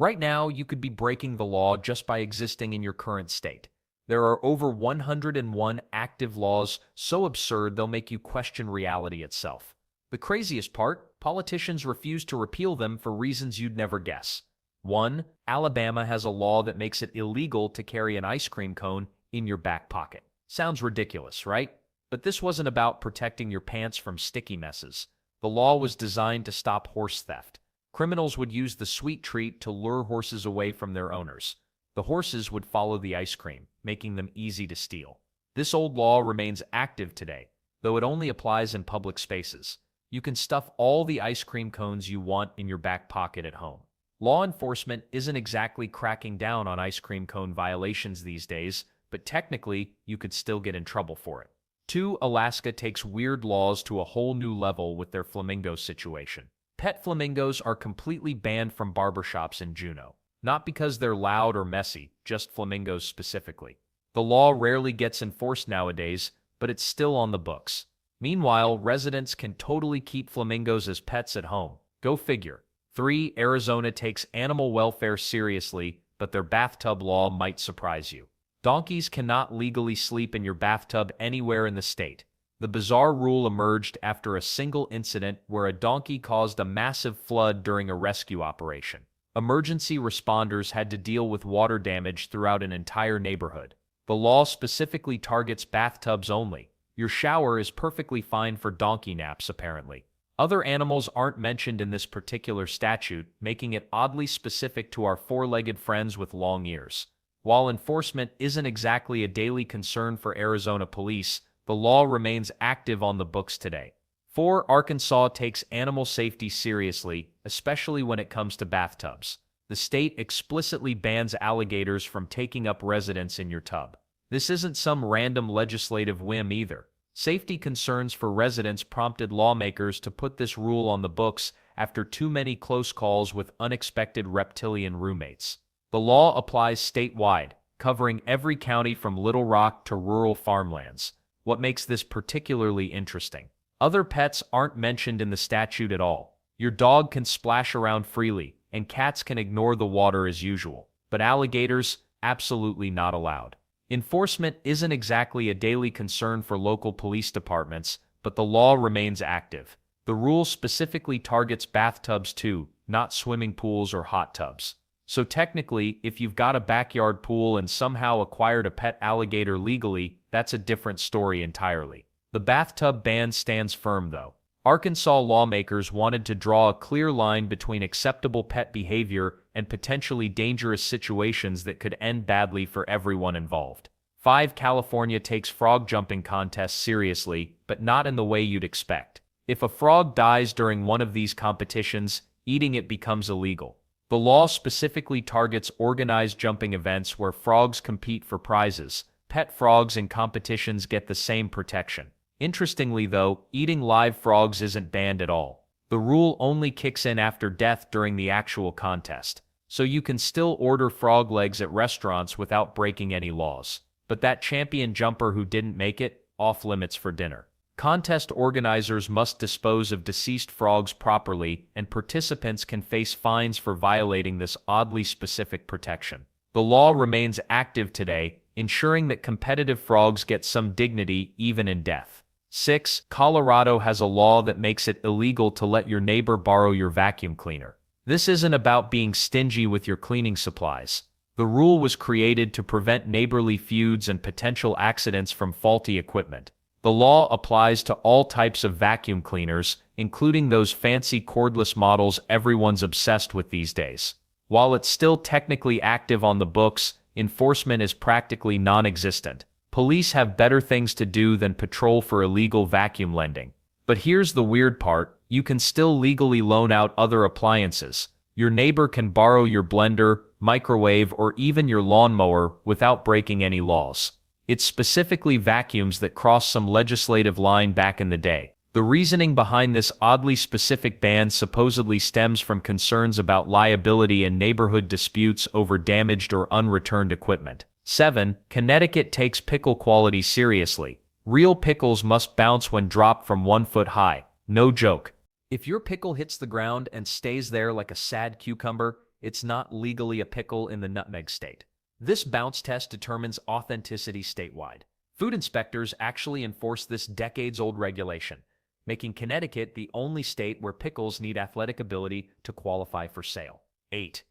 Right now, you could be breaking the law just by existing in your current state. There are over 101 active laws so absurd they'll make you question reality itself. The craziest part, politicians refuse to repeal them for reasons you'd never guess. 1. Alabama has a law that makes it illegal to carry an ice cream cone in your back pocket. Sounds ridiculous, right? But this wasn't about protecting your pants from sticky messes. The law was designed to stop horse theft. Criminals would use the sweet treat to lure horses away from their owners. The horses would follow the ice cream, making them easy to steal. This old law remains active today, though it only applies in public spaces. You can stuff all the ice cream cones you want in your back pocket at home. Law enforcement isn't exactly cracking down on ice cream cone violations these days, but technically, you could still get in trouble for it. 2. Alaska takes weird laws to a whole new level with their flamingo situation. Pet flamingos are completely banned from barbershops in Juneau. Not because they're loud or messy, just flamingos specifically. The law rarely gets enforced nowadays, but it's still on the books. Meanwhile, residents can totally keep flamingos as pets at home. Go figure. 3. Arizona takes animal welfare seriously, but their bathtub law might surprise you. Donkeys cannot legally sleep in your bathtub anywhere in the state. The bizarre rule emerged after a single incident where a donkey caused a massive flood during a rescue operation. Emergency responders had to deal with water damage throughout an entire neighborhood. The law specifically targets bathtubs only. Your shower is perfectly fine for donkey naps, apparently. Other animals aren't mentioned in this particular statute, making it oddly specific to our four-legged friends with long ears. While enforcement isn't exactly a daily concern for Arizona police, the law remains active on the books today. 4. Arkansas takes animal safety seriously, especially when it comes to bathtubs. The state explicitly bans alligators from taking up residence in your tub. This isn't some random legislative whim either. Safety concerns for residents prompted lawmakers to put this rule on the books after too many close calls with unexpected reptilian roommates. The law applies statewide, covering every county from Little Rock to rural farmlands. What makes this particularly interesting? Other pets aren't mentioned in the statute at all. Your dog can splash around freely, and cats can ignore the water as usual. But alligators, absolutely not allowed. Enforcement isn't exactly a daily concern for local police departments, but the law remains active. The rule specifically targets bathtubs too, not swimming pools or hot tubs. So technically, if you've got a backyard pool and somehow acquired a pet alligator legally, that's a different story entirely. The bathtub ban stands firm, though. Arkansas lawmakers wanted to draw a clear line between acceptable pet behavior and potentially dangerous situations that could end badly for everyone involved. 5. California takes frog jumping contests seriously, but not in the way you'd expect. If a frog dies during one of these competitions, eating it becomes illegal. The law specifically targets organized jumping events where frogs compete for prizes. Pet frogs in competitions get the same protection. Interestingly, though, eating live frogs isn't banned at all. The rule only kicks in after death during the actual contest, so you can still order frog legs at restaurants without breaking any laws. But that champion jumper who didn't make it, off limits for dinner. Contest organizers must dispose of deceased frogs properly, and participants can face fines for violating this oddly specific protection. The law remains active today, ensuring that competitive frogs get some dignity even in death. 6. Colorado has a law that makes it illegal to let your neighbor borrow your vacuum cleaner. This isn't about being stingy with your cleaning supplies. The rule was created to prevent neighborly feuds and potential accidents from faulty equipment. The law applies to all types of vacuum cleaners, including those fancy cordless models everyone's obsessed with these days. While it's still technically active on the books, enforcement is practically non-existent. Police have better things to do than patrol for illegal vacuum lending. But here's the weird part, you can still legally loan out other appliances. Your neighbor can borrow your blender, microwave, or even your lawnmower without breaking any laws. It's specifically vacuums that crossed some legislative line back in the day. The reasoning behind this oddly specific ban supposedly stems from concerns about liability and neighborhood disputes over damaged or unreturned equipment. 7. Connecticut takes pickle quality seriously. Real pickles must bounce when dropped from 1 foot high. No joke. If your pickle hits the ground and stays there like a sad cucumber, it's not legally a pickle in the nutmeg state. This bounce test determines authenticity statewide. Food inspectors actually enforce this decades-old regulation, making Connecticut the only state where pickles need athletic ability to qualify for sale. 8.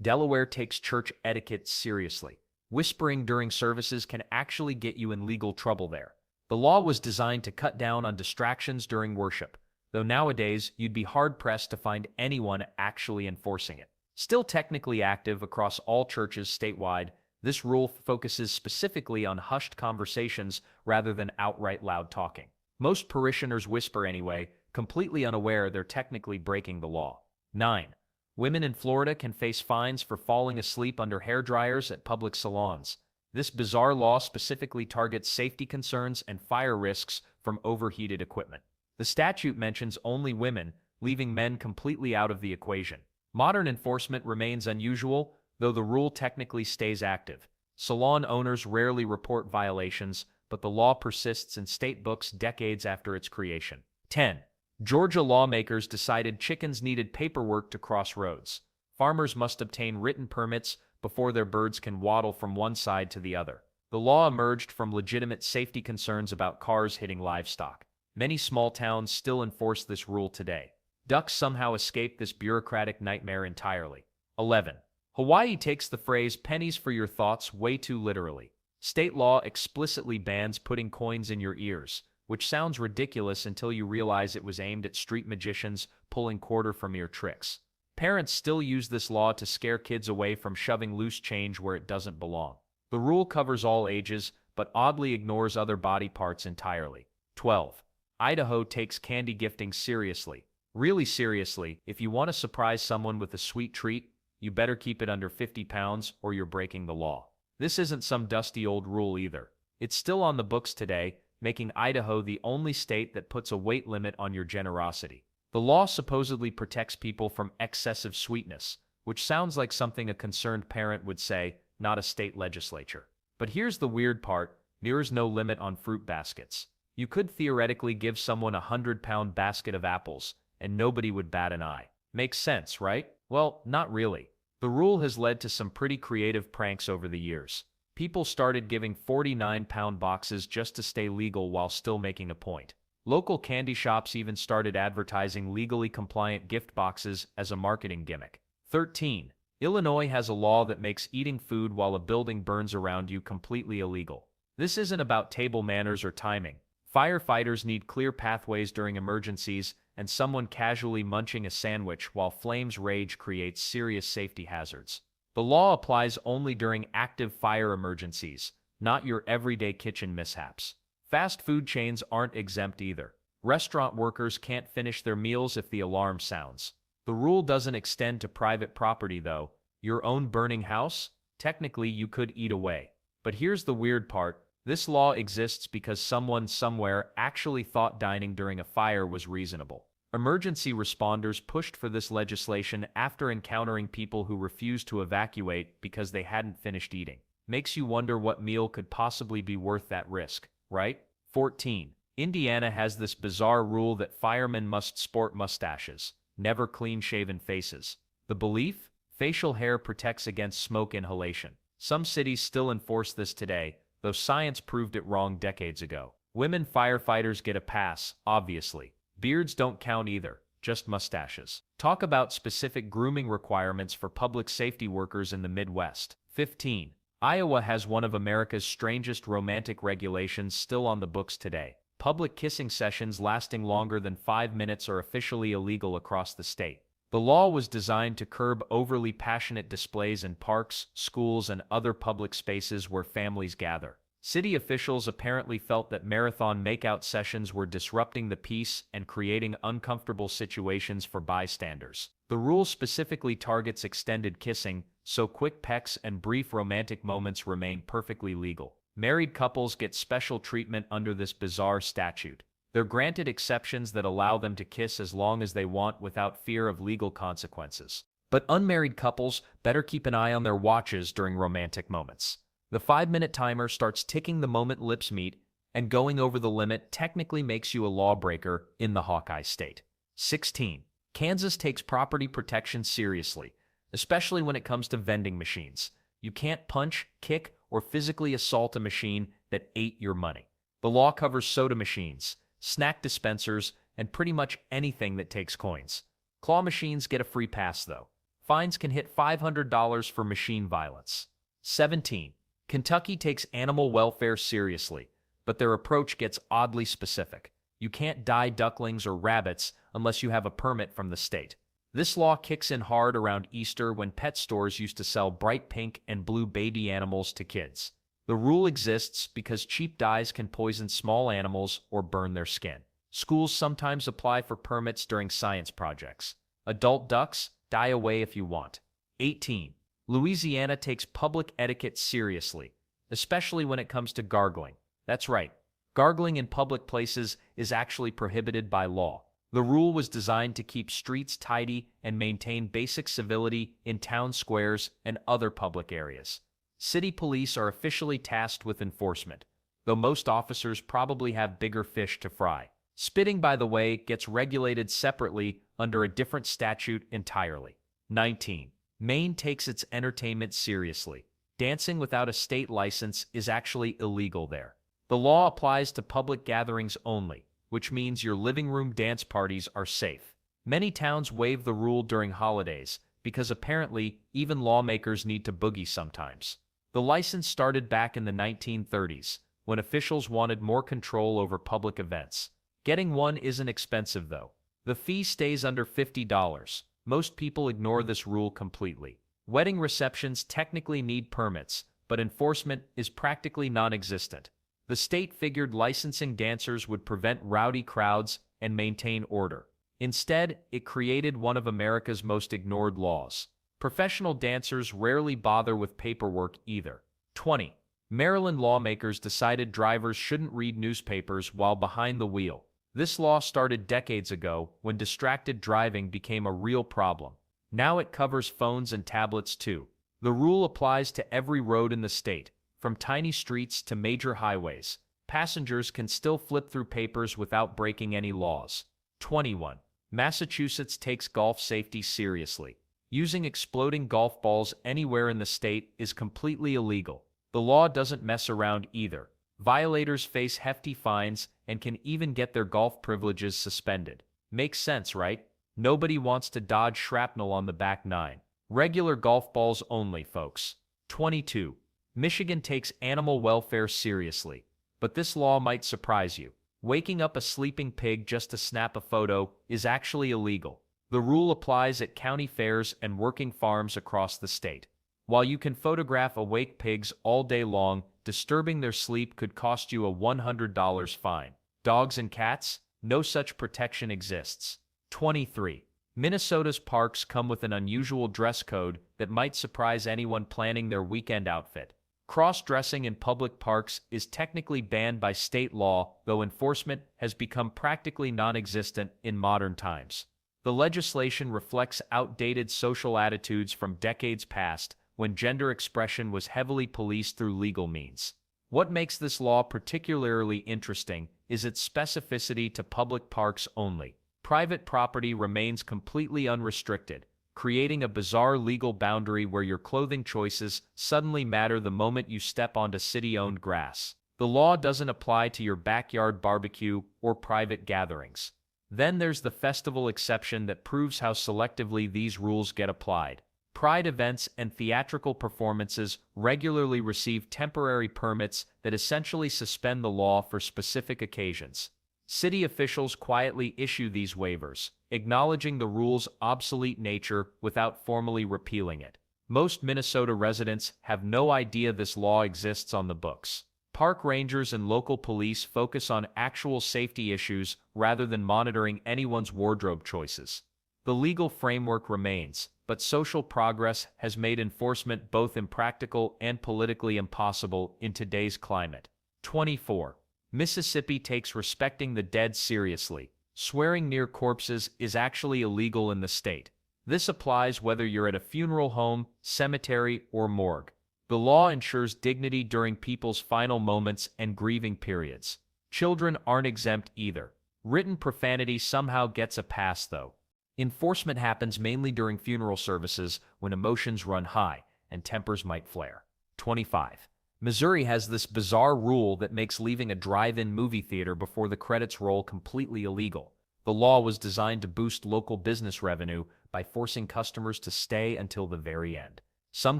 Delaware takes church etiquette seriously. Whispering during services can actually get you in legal trouble there. The law was designed to cut down on distractions during worship, though nowadays you'd be hard-pressed to find anyone actually enforcing it. Still technically active across all churches statewide, this rule focuses specifically on hushed conversations rather than outright loud talking. Most parishioners whisper anyway, completely unaware they're technically breaking the law. 9. Women in Florida can face fines for falling asleep under hair dryers at public salons. This bizarre law specifically targets safety concerns and fire risks from overheated equipment. The statute mentions only women, leaving men completely out of the equation. Modern enforcement remains unusual, though the rule technically stays active. Salon owners rarely report violations, but the law persists in state books decades after its creation. 10. Georgia lawmakers decided chickens needed paperwork to cross roads. Farmers must obtain written permits before their birds can waddle from one side to the other. The law emerged from legitimate safety concerns about cars hitting livestock. Many small towns still enforce this rule today. Ducks somehow escape this bureaucratic nightmare entirely. 11. Hawaii takes the phrase pennies for your thoughts way too literally. State law explicitly bans putting coins in your ears, which sounds ridiculous until you realize it was aimed at street magicians pulling quarter-from-ear tricks. Parents still use this law to scare kids away from shoving loose change where it doesn't belong. The rule covers all ages, but oddly ignores other body parts entirely. 12. Idaho takes candy gifting seriously. Really seriously, if you want to surprise someone with a sweet treat, you better keep it under 50 pounds or you're breaking the law. This isn't some dusty old rule either. It's still on the books today, making Idaho the only state that puts a weight limit on your generosity. The law supposedly protects people from excessive sweetness, which sounds like something a concerned parent would say, not a state legislature. But here's the weird part, there's no limit on fruit baskets. You could theoretically give someone a 100-pound basket of apples, and nobody would bat an eye. Makes sense, right? Well, not really. The rule has led to some pretty creative pranks over the years. People started giving 49-pound boxes just to stay legal while still making a point. Local candy shops even started advertising legally compliant gift boxes as a marketing gimmick. 13. Illinois has a law that makes eating food while a building burns around you completely illegal. This isn't about table manners or timing. Firefighters need clear pathways during emergencies, and someone casually munching a sandwich while flames rage creates serious safety hazards. The law applies only during active fire emergencies, not your everyday kitchen mishaps. Fast food chains aren't exempt either. Restaurant workers can't finish their meals if the alarm sounds. The rule doesn't extend to private property though. Your own burning house? Technically you could eat away. But here's the weird part. This law exists because someone somewhere actually thought dining during a fire was reasonable. Emergency responders pushed for this legislation after encountering people who refused to evacuate because they hadn't finished eating. Makes you wonder what meal could possibly be worth that risk, right? 14. Indiana has this bizarre rule that firemen must sport mustaches, never clean-shaven faces. The belief? Facial hair protects against smoke inhalation. Some cities still enforce this today, though science proved it wrong decades ago. Women firefighters get a pass, obviously. Beards don't count either, just mustaches. Talk about specific grooming requirements for public safety workers in the Midwest. 15. Iowa has one of America's strangest romantic regulations still on the books today. Public kissing sessions lasting longer than 5 minutes are officially illegal across the state. The law was designed to curb overly passionate displays in parks, schools, and other public spaces where families gather. City officials apparently felt that marathon makeout sessions were disrupting the peace and creating uncomfortable situations for bystanders. The rule specifically targets extended kissing, so quick pecks and brief romantic moments remain perfectly legal. Married couples get special treatment under this bizarre statute. They're granted exceptions that allow them to kiss as long as they want without fear of legal consequences. But unmarried couples better keep an eye on their watches during romantic moments. The 5-minute timer starts ticking the moment lips meet, and going over the limit technically makes you a lawbreaker in the Hawkeye state. 16. Kansas takes property protection seriously. especially when it comes to vending machines. You can't punch, kick, or physically assault a machine that ate your money. The law covers soda machines, snack dispensers, and pretty much anything that takes coins. Claw machines get a free pass, though. Fines can hit $500 for machine violence. 17. Kentucky takes animal welfare seriously, but their approach gets oddly specific. You can't dye ducklings or rabbits unless you have a permit from the state. This law kicks in hard around Easter when pet stores used to sell bright pink and blue baby animals to kids. The rule exists because cheap dyes can poison small animals or burn their skin. Schools sometimes apply for permits during science projects. Adult ducks, die away if you want. 18. Louisiana takes public etiquette seriously, especially when it comes to gargling. That's right, gargling in public places is actually prohibited by law. The rule was designed to keep streets tidy and maintain basic civility in town squares and other public areas. City police are officially tasked with enforcement, though most officers probably have bigger fish to fry. Spitting, by the way, gets regulated separately under a different statute entirely. 19. Maine takes its entertainment seriously. Dancing without a state license is actually illegal there. The law applies to public gatherings only, which means your living room dance parties are safe. Many towns waive the rule during holidays because apparently even lawmakers need to boogie sometimes. The license started back in the 1930s, when officials wanted more control over public events. Getting one isn't expensive, though. The fee stays under $50. Most people ignore this rule completely. Wedding receptions technically need permits, but enforcement is practically non-existent. The state figured licensing dancers would prevent rowdy crowds and maintain order. Instead, it created one of America's most ignored laws. Professional dancers rarely bother with paperwork either. 20. Maryland lawmakers decided drivers shouldn't read newspapers while behind the wheel. This law started decades ago when distracted driving became a real problem. Now it covers phones and tablets too. The rule applies to every road in the state, from tiny streets to major highways. Passengers can still flip through papers without breaking any laws. 21. Massachusetts takes golf safety seriously. Using exploding golf balls anywhere in the state is completely illegal. The law doesn't mess around either. Violators face hefty fines and can even get their golf privileges suspended. Makes sense, right? Nobody wants to dodge shrapnel on the back nine. Regular golf balls only, folks. 22. Michigan takes animal welfare seriously. But this law might surprise you. Waking up a sleeping pig just to snap a photo is actually illegal. The rule applies at county fairs and working farms across the state. While you can photograph awake pigs all day long, disturbing their sleep could cost you a $100 fine. Dogs and cats? No such protection exists. 23. Minnesota's parks come with an unusual dress code that might surprise anyone planning their weekend outfit. Cross-dressing in public parks is technically banned by state law, though enforcement has become practically non-existent in modern times. The legislation reflects outdated social attitudes from decades past, when gender expression was heavily policed through legal means. What makes this law particularly interesting is its specificity to public parks only. Private property remains completely unrestricted, creating a bizarre legal boundary where your clothing choices suddenly matter the moment you step onto city-owned grass. The law doesn't apply to your backyard barbecue or private gatherings. Then there's the festival exception that proves how selectively these rules get applied. Pride events and theatrical performances regularly receive temporary permits that essentially suspend the law for specific occasions. City officials quietly issue these waivers, acknowledging the rule's obsolete nature without formally repealing it. Most Minnesota residents have no idea this law exists on the books. Park rangers and local police focus on actual safety issues rather than monitoring anyone's wardrobe choices. The legal framework remains, but social progress has made enforcement both impractical and politically impossible in today's climate. 24. Mississippi takes respecting the dead seriously. Swearing near corpses is actually illegal in the state. This applies whether you're at a funeral home, cemetery, or morgue. The law ensures dignity during people's final moments and grieving periods. Children aren't exempt either. Written profanity somehow gets a pass, though. Enforcement happens mainly during funeral services when emotions run high and tempers might flare. 25. Missouri has this bizarre rule that makes leaving a drive-in movie theater before the credits roll completely illegal. The law was designed to boost local business revenue by forcing customers to stay until the very end. Some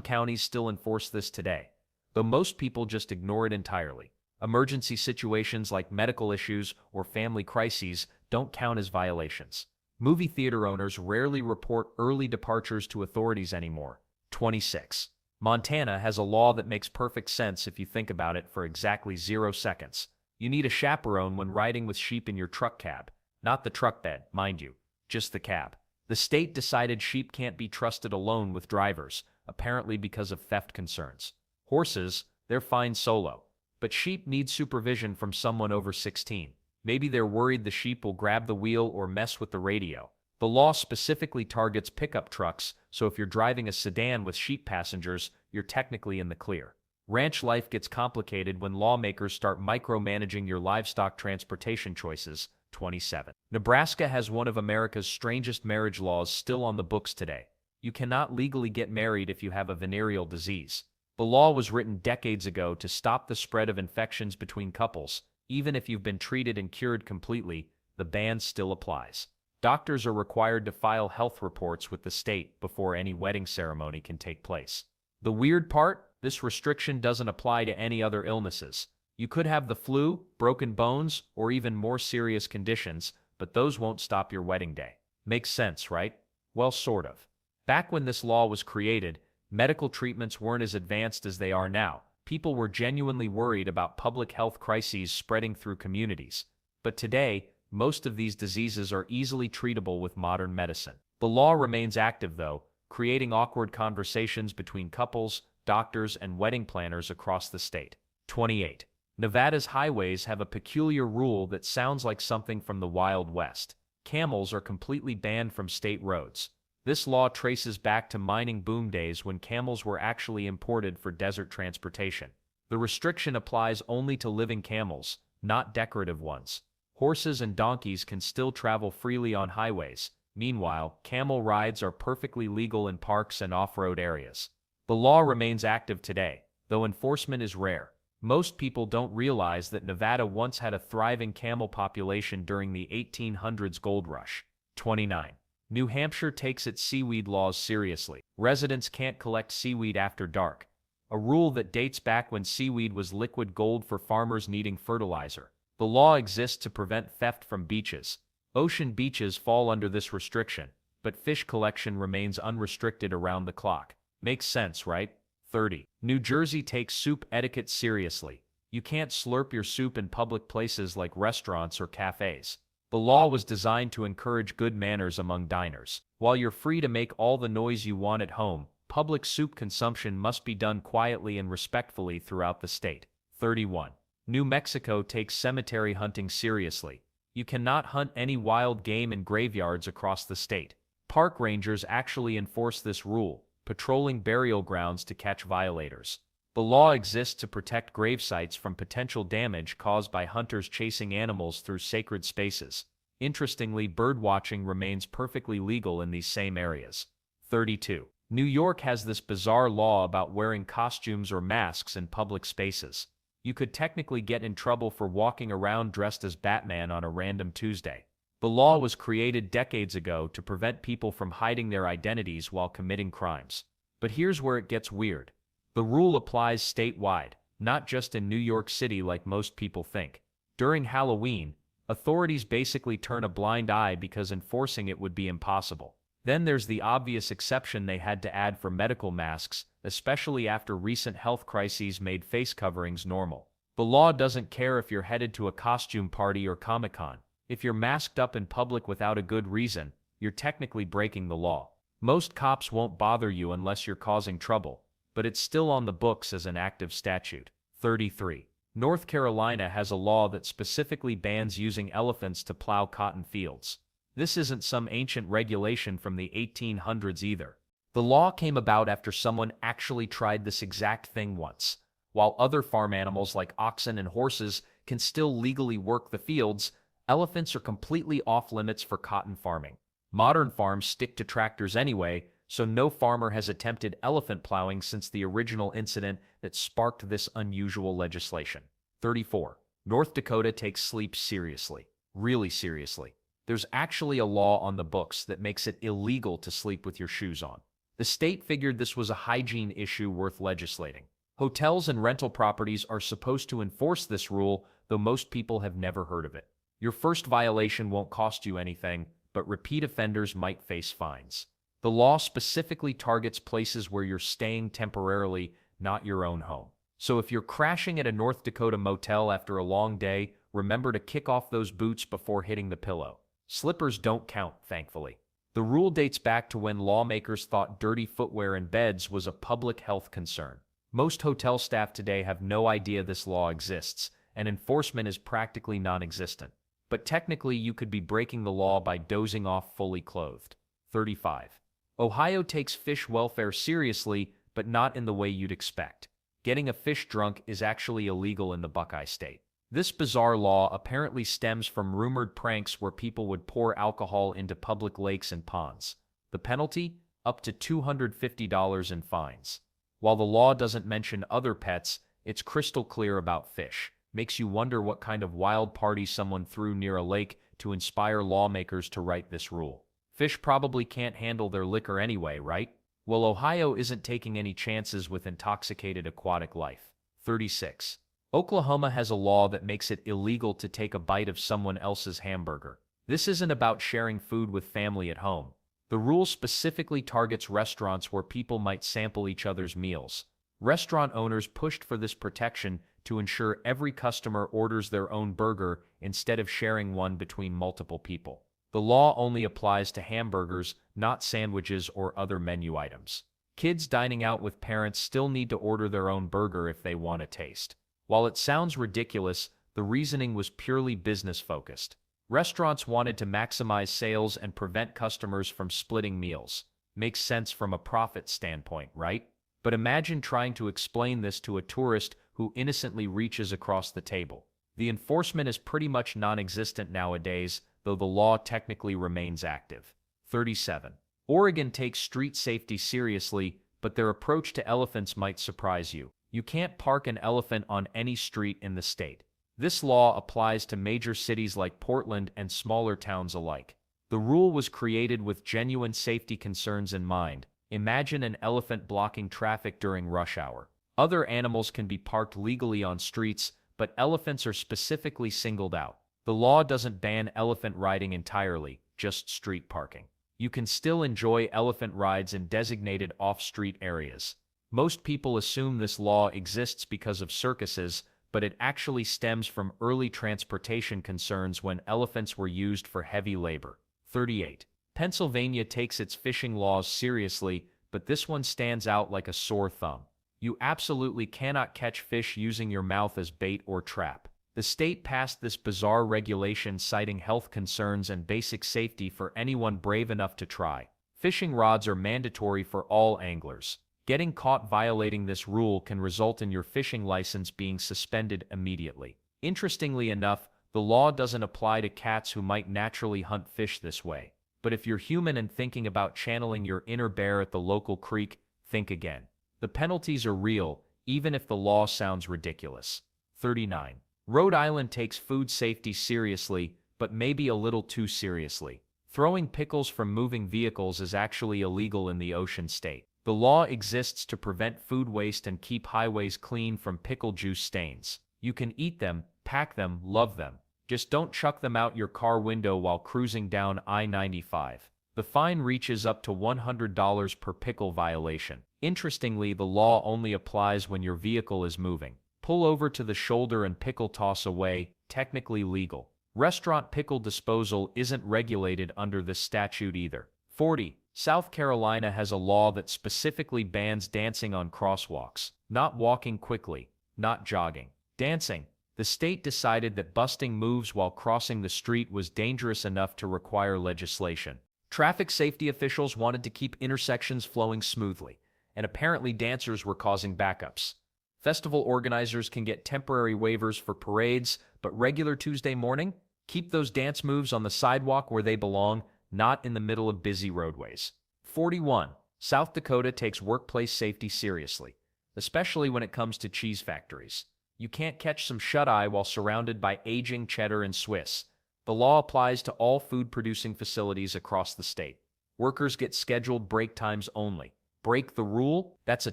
counties still enforce this today, though most people just ignore it entirely. Emergency situations like medical issues or family crises don't count as violations. Movie theater owners rarely report early departures to authorities anymore. 26. Montana has a law that makes perfect sense if you think about it for exactly 0 seconds. You need a chaperone when riding with sheep in your truck cab. Not the truck bed, mind you, just the cab. The state decided sheep can't be trusted alone with drivers, apparently because of theft concerns. Horses, they're fine solo. But sheep need supervision from someone over 16. Maybe they're worried the sheep will grab the wheel or mess with the radio. The law specifically targets pickup trucks, so if you're driving a sedan with sheep passengers, you're technically in the clear. Ranch life gets complicated when lawmakers start micromanaging your livestock transportation choices. 27. Nebraska has one of America's strangest marriage laws still on the books today. You cannot legally get married if you have a venereal disease. The law was written decades ago to stop the spread of infections between couples. Even if you've been treated and cured completely, the ban still applies. Doctors are required to file health reports with the state before any wedding ceremony can take place. The weird part? This restriction doesn't apply to any other illnesses. You could have the flu, broken bones, or even more serious conditions, but those won't stop your wedding day. Makes sense, right? Well, sort of. Back when this law was created, medical treatments weren't as advanced as they are now. People were genuinely worried about public health crises spreading through communities. But today, most of these diseases are easily treatable with modern medicine. The law remains active, though, creating awkward conversations between couples, doctors, and wedding planners across the state. 28. Nevada's highways have a peculiar rule that sounds like something from the Wild West. Camels are completely banned from state roads. This law traces back to mining boom days when camels were actually imported for desert transportation. The restriction applies only to living camels, not decorative ones. Horses and donkeys can still travel freely on highways. Meanwhile, camel rides are perfectly legal in parks and off-road areas. The law remains active today, though enforcement is rare. Most people don't realize that Nevada once had a thriving camel population during the 1800s gold rush. 29. New Hampshire takes its seaweed laws seriously. Residents can't collect seaweed after dark, a rule that dates back when seaweed was liquid gold for farmers needing fertilizer. The law exists to prevent theft from beaches. Ocean beaches fall under this restriction, but fish collection remains unrestricted around the clock. Makes sense, right? 30. New Jersey takes soup etiquette seriously. You can't slurp your soup in public places like restaurants or cafes. The law was designed to encourage good manners among diners. While you're free to make all the noise you want at home, public soup consumption must be done quietly and respectfully throughout the state. 31. New Mexico takes cemetery hunting seriously. You cannot hunt any wild game in graveyards across the state. Park rangers actually enforce this rule, patrolling burial grounds to catch violators. The law exists to protect grave sites from potential damage caused by hunters chasing animals through sacred spaces. Interestingly, birdwatching remains perfectly legal in these same areas. 32. New York has this bizarre law about wearing costumes or masks in public spaces. You could technically get in trouble for walking around dressed as Batman on a random Tuesday. The law was created decades ago to prevent people from hiding their identities while committing crimes. But here's where it gets weird. The rule applies statewide, not just in New York City like most people think. During Halloween, authorities basically turn a blind eye because enforcing it would be impossible. Then there's the obvious exception they had to add for medical masks, especially after recent health crises made face coverings normal. The law doesn't care if you're headed to a costume party or Comic-Con. If you're masked up in public without a good reason, you're technically breaking the law. Most cops won't bother you unless you're causing trouble, but it's still on the books as an active statute. 33. North Carolina has a law that specifically bans using elephants to plow cotton fields. This isn't some ancient regulation from the 1800s either. The law came about after someone actually tried this exact thing once. While other farm animals like oxen and horses can still legally work the fields, elephants are completely off limits for cotton farming. Modern farms stick to tractors anyway, so no farmer has attempted elephant plowing since the original incident that sparked this unusual legislation. 34. North Dakota takes sleep seriously. Really seriously. There's actually a law on the books that makes it illegal to sleep with your shoes on. The state figured this was a hygiene issue worth legislating. Hotels and rental properties are supposed to enforce this rule, though most people have never heard of it. Your first violation won't cost you anything, but repeat offenders might face fines. The law specifically targets places where you're staying temporarily, not your own home. So if you're crashing at a North Dakota motel after a long day, remember to kick off those boots before hitting the pillow. Slippers don't count, thankfully. The rule dates back to when lawmakers thought dirty footwear in beds was a public health concern. Most hotel staff today have no idea this law exists, and enforcement is practically non-existent. But technically, you could be breaking the law by dozing off fully clothed. 35. Ohio takes fish welfare seriously, but not in the way you'd expect. Getting a fish drunk is actually illegal in the Buckeye State. This bizarre law apparently stems from rumored pranks where people would pour alcohol into public lakes and ponds. The penalty? Up to $250 in fines. While the law doesn't mention other pets, it's crystal clear about fish. Makes you wonder what kind of wild party someone threw near a lake to inspire lawmakers to write this rule. Fish probably can't handle their liquor anyway, right? Well, Ohio isn't taking any chances with intoxicated aquatic life. 36. Oklahoma has a law that makes it illegal to take a bite of someone else's hamburger. This isn't about sharing food with family at home. The rule specifically targets restaurants where people might sample each other's meals. Restaurant owners pushed for this protection to ensure every customer orders their own burger instead of sharing one between multiple people. The law only applies to hamburgers, not sandwiches or other menu items. Kids dining out with parents still need to order their own burger if they want a taste. While it sounds ridiculous, the reasoning was purely business-focused. Restaurants wanted to maximize sales and prevent customers from splitting meals. Makes sense from a profit standpoint, right? But imagine trying to explain this to a tourist who innocently reaches across the table. The enforcement is pretty much non-existent nowadays, though the law technically remains active. 37. Oregon takes street safety seriously, but their approach to elephants might surprise you. You can't park an elephant on any street in the state. This law applies to major cities like Portland and smaller towns alike. The rule was created with genuine safety concerns in mind. Imagine an elephant blocking traffic during rush hour. Other animals can be parked legally on streets, but elephants are specifically singled out. The law doesn't ban elephant riding entirely, just street parking. You can still enjoy elephant rides in designated off-street areas. Most people assume this law exists because of circuses, but it actually stems from early transportation concerns when elephants were used for heavy labor. 38. Pennsylvania takes its fishing laws seriously, but this one stands out like a sore thumb. You absolutely cannot catch fish using your mouth as bait or trap. The state passed this bizarre regulation citing health concerns and basic safety for anyone brave enough to try. Fishing rods are mandatory for all anglers. Getting caught violating this rule can result in your fishing license being suspended immediately. Interestingly enough, the law doesn't apply to cats who might naturally hunt fish this way. But if you're human and thinking about channeling your inner bear at the local creek, think again. The penalties are real, even if the law sounds ridiculous. 39. Rhode Island takes food safety seriously, but maybe a little too seriously. Throwing pickles from moving vehicles is actually illegal in the Ocean State. The law exists to prevent food waste and keep highways clean from pickle juice stains. You can eat them, pack them, love them. Just don't chuck them out your car window while cruising down I-95. The fine reaches up to $100 per pickle violation. Interestingly, the law only applies when your vehicle is moving. Pull over to the shoulder and pickle toss away, technically legal. Restaurant pickle disposal isn't regulated under this statute either. 40. South Carolina has a law that specifically bans dancing on crosswalks. Not walking quickly, not jogging. Dancing. The state decided that busting moves while crossing the street was dangerous enough to require legislation. Traffic safety officials wanted to keep intersections flowing smoothly, and apparently dancers were causing backups. Festival organizers can get temporary waivers for parades, but regular Tuesday morning? Keep those dance moves on the sidewalk where they belong, not in the middle of busy roadways. 41. South Dakota takes workplace safety seriously, especially when it comes to cheese factories. You can't catch some shut-eye while surrounded by aging cheddar and Swiss. The law applies to all food-producing facilities across the state. Workers get scheduled break times only. Break the rule? That's a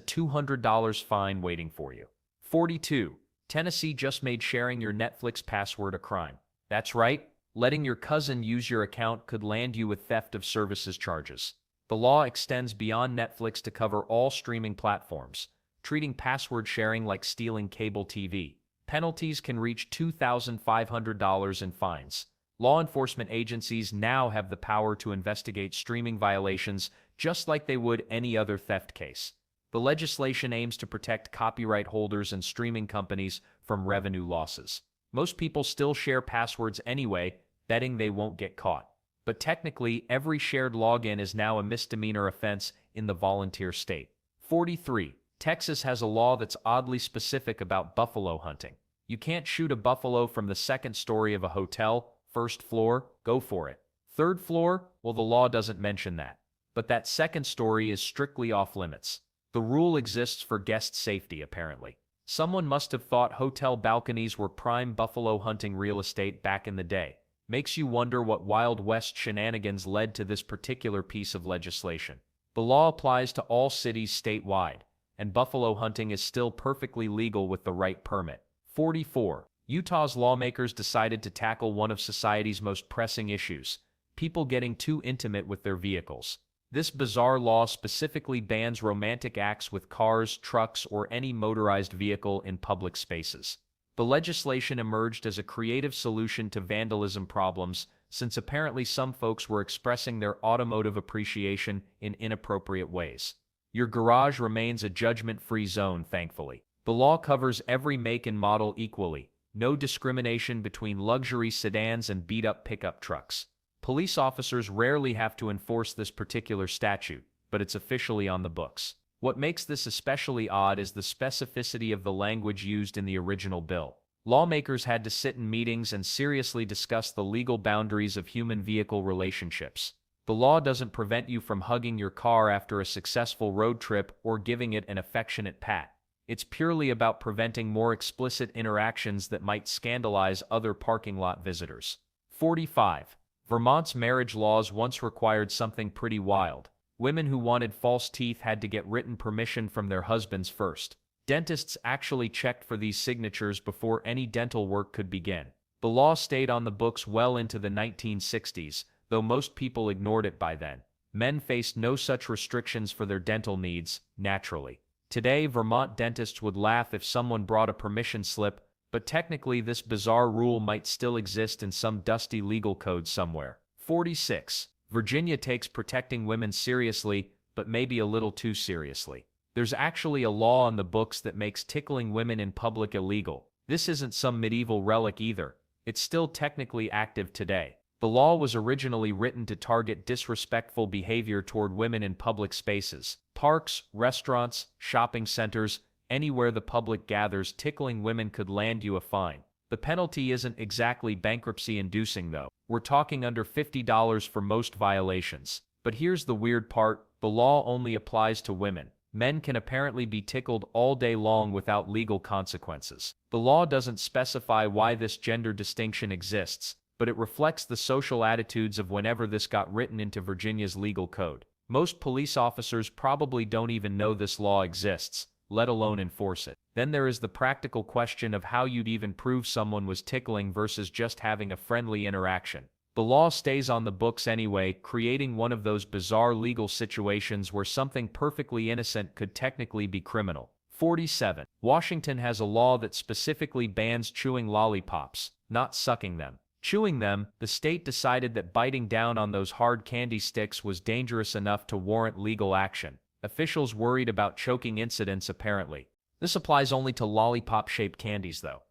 $200 fine waiting for you. 42. Tennessee just made sharing your Netflix password a crime. That's right, letting your cousin use your account could land you with theft of services charges. The law extends beyond Netflix to cover all streaming platforms, treating password sharing like stealing cable TV. Penalties can reach $2,500 in fines. Law enforcement agencies now have the power to investigate streaming violations just like they would any other theft case. The legislation aims to protect copyright holders and streaming companies from revenue losses. Most people still share passwords anyway, betting they won't get caught. But technically, every shared login is now a misdemeanor offense in the volunteer state. 43. Texas has a law that's oddly specific about buffalo hunting. You can't shoot a buffalo from the second story of a hotel. First floor, go for it. Third floor, well, the law doesn't mention that. But that second story is strictly off limits. The rule exists for guest safety, apparently. Someone must have thought hotel balconies were prime buffalo hunting real estate back in the day. Makes you wonder what Wild West shenanigans led to this particular piece of legislation. The law applies to all cities statewide, and buffalo hunting is still perfectly legal with the right permit. 44. Utah's lawmakers decided to tackle one of society's most pressing issues: people getting too intimate with their vehicles. This bizarre law specifically bans romantic acts with cars, trucks, or any motorized vehicle in public spaces. The legislation emerged as a creative solution to vandalism problems, since apparently some folks were expressing their automotive appreciation in inappropriate ways. Your garage remains a judgment-free zone, thankfully. The law covers every make and model equally. No discrimination between luxury sedans and beat-up pickup trucks. Police officers rarely have to enforce this particular statute, but it's officially on the books. What makes this especially odd is the specificity of the language used in the original bill. Lawmakers had to sit in meetings and seriously discuss the legal boundaries of human-vehicle relationships. The law doesn't prevent you from hugging your car after a successful road trip or giving it an affectionate pat. It's purely about preventing more explicit interactions that might scandalize other parking lot visitors. 45. Vermont's marriage laws once required something pretty wild. Women who wanted false teeth had to get written permission from their husbands first. Dentists actually checked for these signatures before any dental work could begin. The law stayed on the books well into the 1960s, though most people ignored it by then. Men faced no such restrictions for their dental needs, naturally. Today, Vermont dentists would laugh if someone brought a permission slip, but technically this bizarre rule might still exist in some dusty legal code somewhere. 46. Virginia takes protecting women seriously, but maybe a little too seriously. There's actually a law on the books that makes tickling women in public illegal. This isn't some medieval relic either. It's still technically active today. The law was originally written to target disrespectful behavior toward women in public spaces. Parks, restaurants, shopping centers, anywhere the public gathers, tickling women could land you a fine. The penalty isn't exactly bankruptcy-inducing though. We're talking under $50 for most violations. But here's the weird part: the law only applies to women. Men can apparently be tickled all day long without legal consequences. The law doesn't specify why this gender distinction exists, but it reflects the social attitudes of whenever this got written into Virginia's legal code. Most police officers probably don't even know this law exists, let alone enforce it. Then there is the practical question of how you'd even prove someone was tickling versus just having a friendly interaction. The law stays on the books anyway, creating one of those bizarre legal situations where something perfectly innocent could technically be criminal. 47. Washington has a law that specifically bans chewing lollipops, not sucking them. Chewing them, the state decided that biting down on those hard candy sticks was dangerous enough to warrant legal action. Officials worried about choking incidents apparently. This applies only to lollipop-shaped candies though.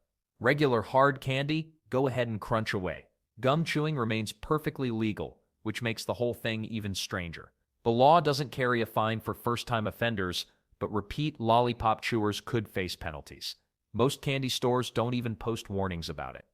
Regular hard candy, go ahead and crunch away. Gum chewing remains perfectly legal, which makes the whole thing even stranger. The law doesn't carry a fine for first-time offenders, but repeat lollipop chewers could face penalties. Most candy stores don't even post warnings about it.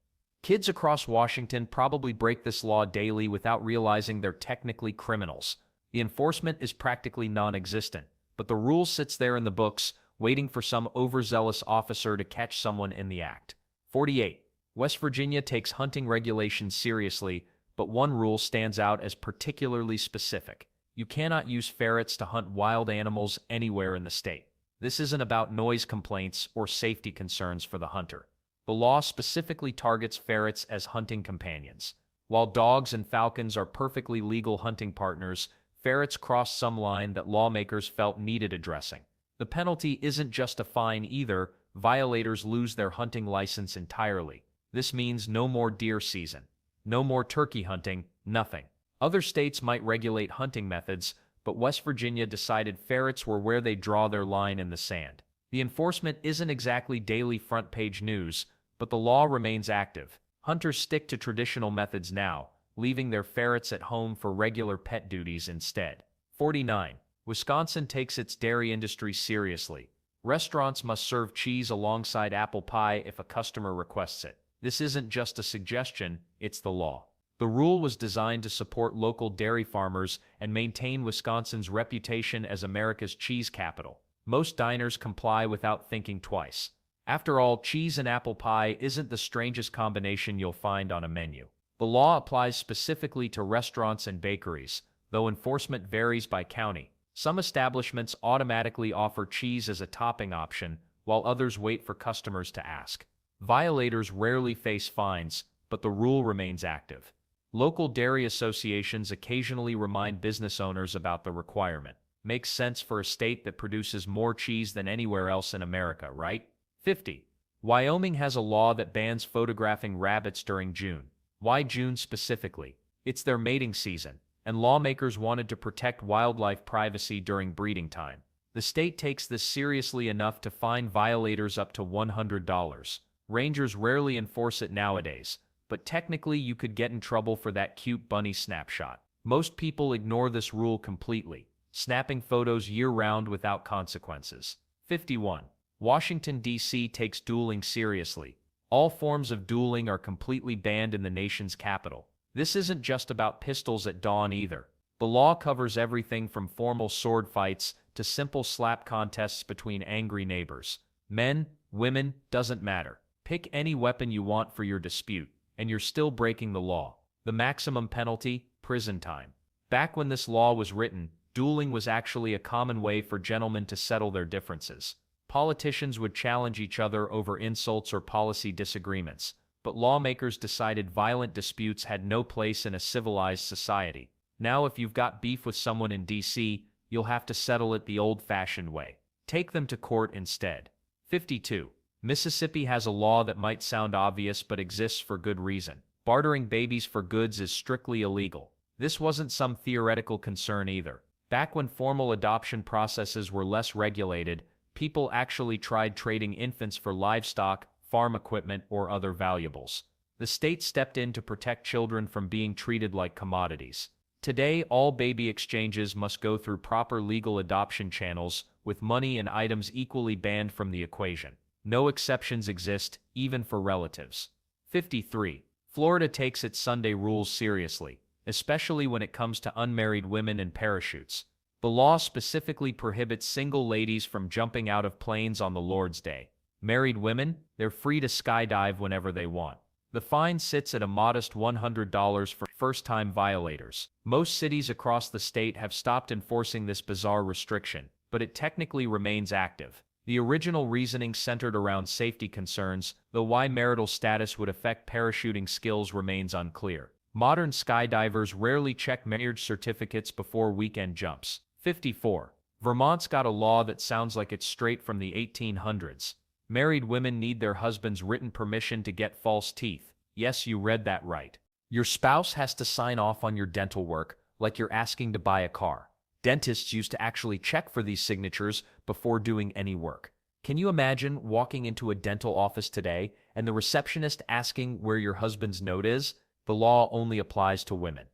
Kids across Washington probably break this law daily without realizing they're technically criminals. The enforcement is practically non-existent, but the rule sits there in the books, waiting for some overzealous officer to catch someone in the act. 48. West Virginia takes hunting regulations seriously, but one rule stands out as particularly specific. You cannot use ferrets to hunt wild animals anywhere in the state. This isn't about noise complaints or safety concerns for the hunter. The law specifically targets ferrets as hunting companions. While dogs and falcons are perfectly legal hunting partners, ferrets cross some line that lawmakers felt needed addressing. The penalty isn't just a fine either. Violators lose their hunting license entirely. This means no more deer season, no more turkey hunting, nothing. Other states might regulate hunting methods, but West Virginia decided ferrets were where they draw their line in the sand. The enforcement isn't exactly daily front-page news, but the law remains active. Hunters stick to traditional methods now, leaving their ferrets at home for regular pet duties instead. 49. Wisconsin takes its dairy industry seriously. Restaurants must serve cheese alongside apple pie if a customer requests it. This isn't just a suggestion, it's the law. The rule was designed to support local dairy farmers and maintain Wisconsin's reputation as America's cheese capital. Most diners comply without thinking twice. After all, cheese and apple pie isn't the strangest combination you'll find on a menu. The law applies specifically to restaurants and bakeries, though enforcement varies by county. Some establishments automatically offer cheese as a topping option, while others wait for customers to ask. Violators rarely face fines, but the rule remains active. Local dairy associations occasionally remind business owners about the requirement. Makes sense for a state that produces more cheese than anywhere else in America, right? 50. Wyoming has a law that bans photographing rabbits during June. Why June specifically? It's their mating season, and lawmakers wanted to protect wildlife privacy during breeding time. The state takes this seriously enough to fine violators up to $100. Rangers rarely enforce it nowadays, but technically you could get in trouble for that cute bunny snapshot. Most people ignore this rule completely, snapping photos year-round without consequences. 51. Washington, D.C. takes dueling seriously. All forms of dueling are completely banned in the nation's capital. This isn't just about pistols at dawn either. The law covers everything from formal sword fights to simple slap contests between angry neighbors. Men, women, doesn't matter. Pick any weapon you want for your dispute, and you're still breaking the law. The maximum penalty? Prison time. Back when this law was written, dueling was actually a common way for gentlemen to settle their differences. Politicians would challenge each other over insults or policy disagreements, but lawmakers decided violent disputes had no place in a civilized society. Now if you've got beef with someone in D.C., you'll have to settle it the old-fashioned way. Take them to court instead. 52. Mississippi has a law that might sound obvious but exists for good reason. Bartering babies for goods is strictly illegal. This wasn't some theoretical concern either. Back when formal adoption processes were less regulated, people actually tried trading infants for livestock, farm equipment, or other valuables. The state stepped in to protect children from being treated like commodities. Today, all baby exchanges must go through proper legal adoption channels, with money and items equally banned from the equation. No exceptions exist, even for relatives. 53. Florida takes its Sunday rules seriously, especially when it comes to unmarried women and parachutes. The law specifically prohibits single ladies from jumping out of planes on the Lord's Day. Married women, they're free to skydive whenever they want. The fine sits at a modest $100 for first-time violators. Most cities across the state have stopped enforcing this bizarre restriction, but it technically remains active. The original reasoning centered around safety concerns, though why marital status would affect parachuting skills remains unclear. Modern skydivers rarely check marriage certificates before weekend jumps. 54. Vermont's got a law that sounds like it's straight from the 1800s. Married women need their husband's written permission to get false teeth. Yes, you read that right. Your spouse has to sign off on your dental work, like you're asking to buy a car. Dentists used to actually check for these signatures before doing any work. Can you imagine walking into a dental office today and the receptionist asking where your husband's note is? The law only applies to women.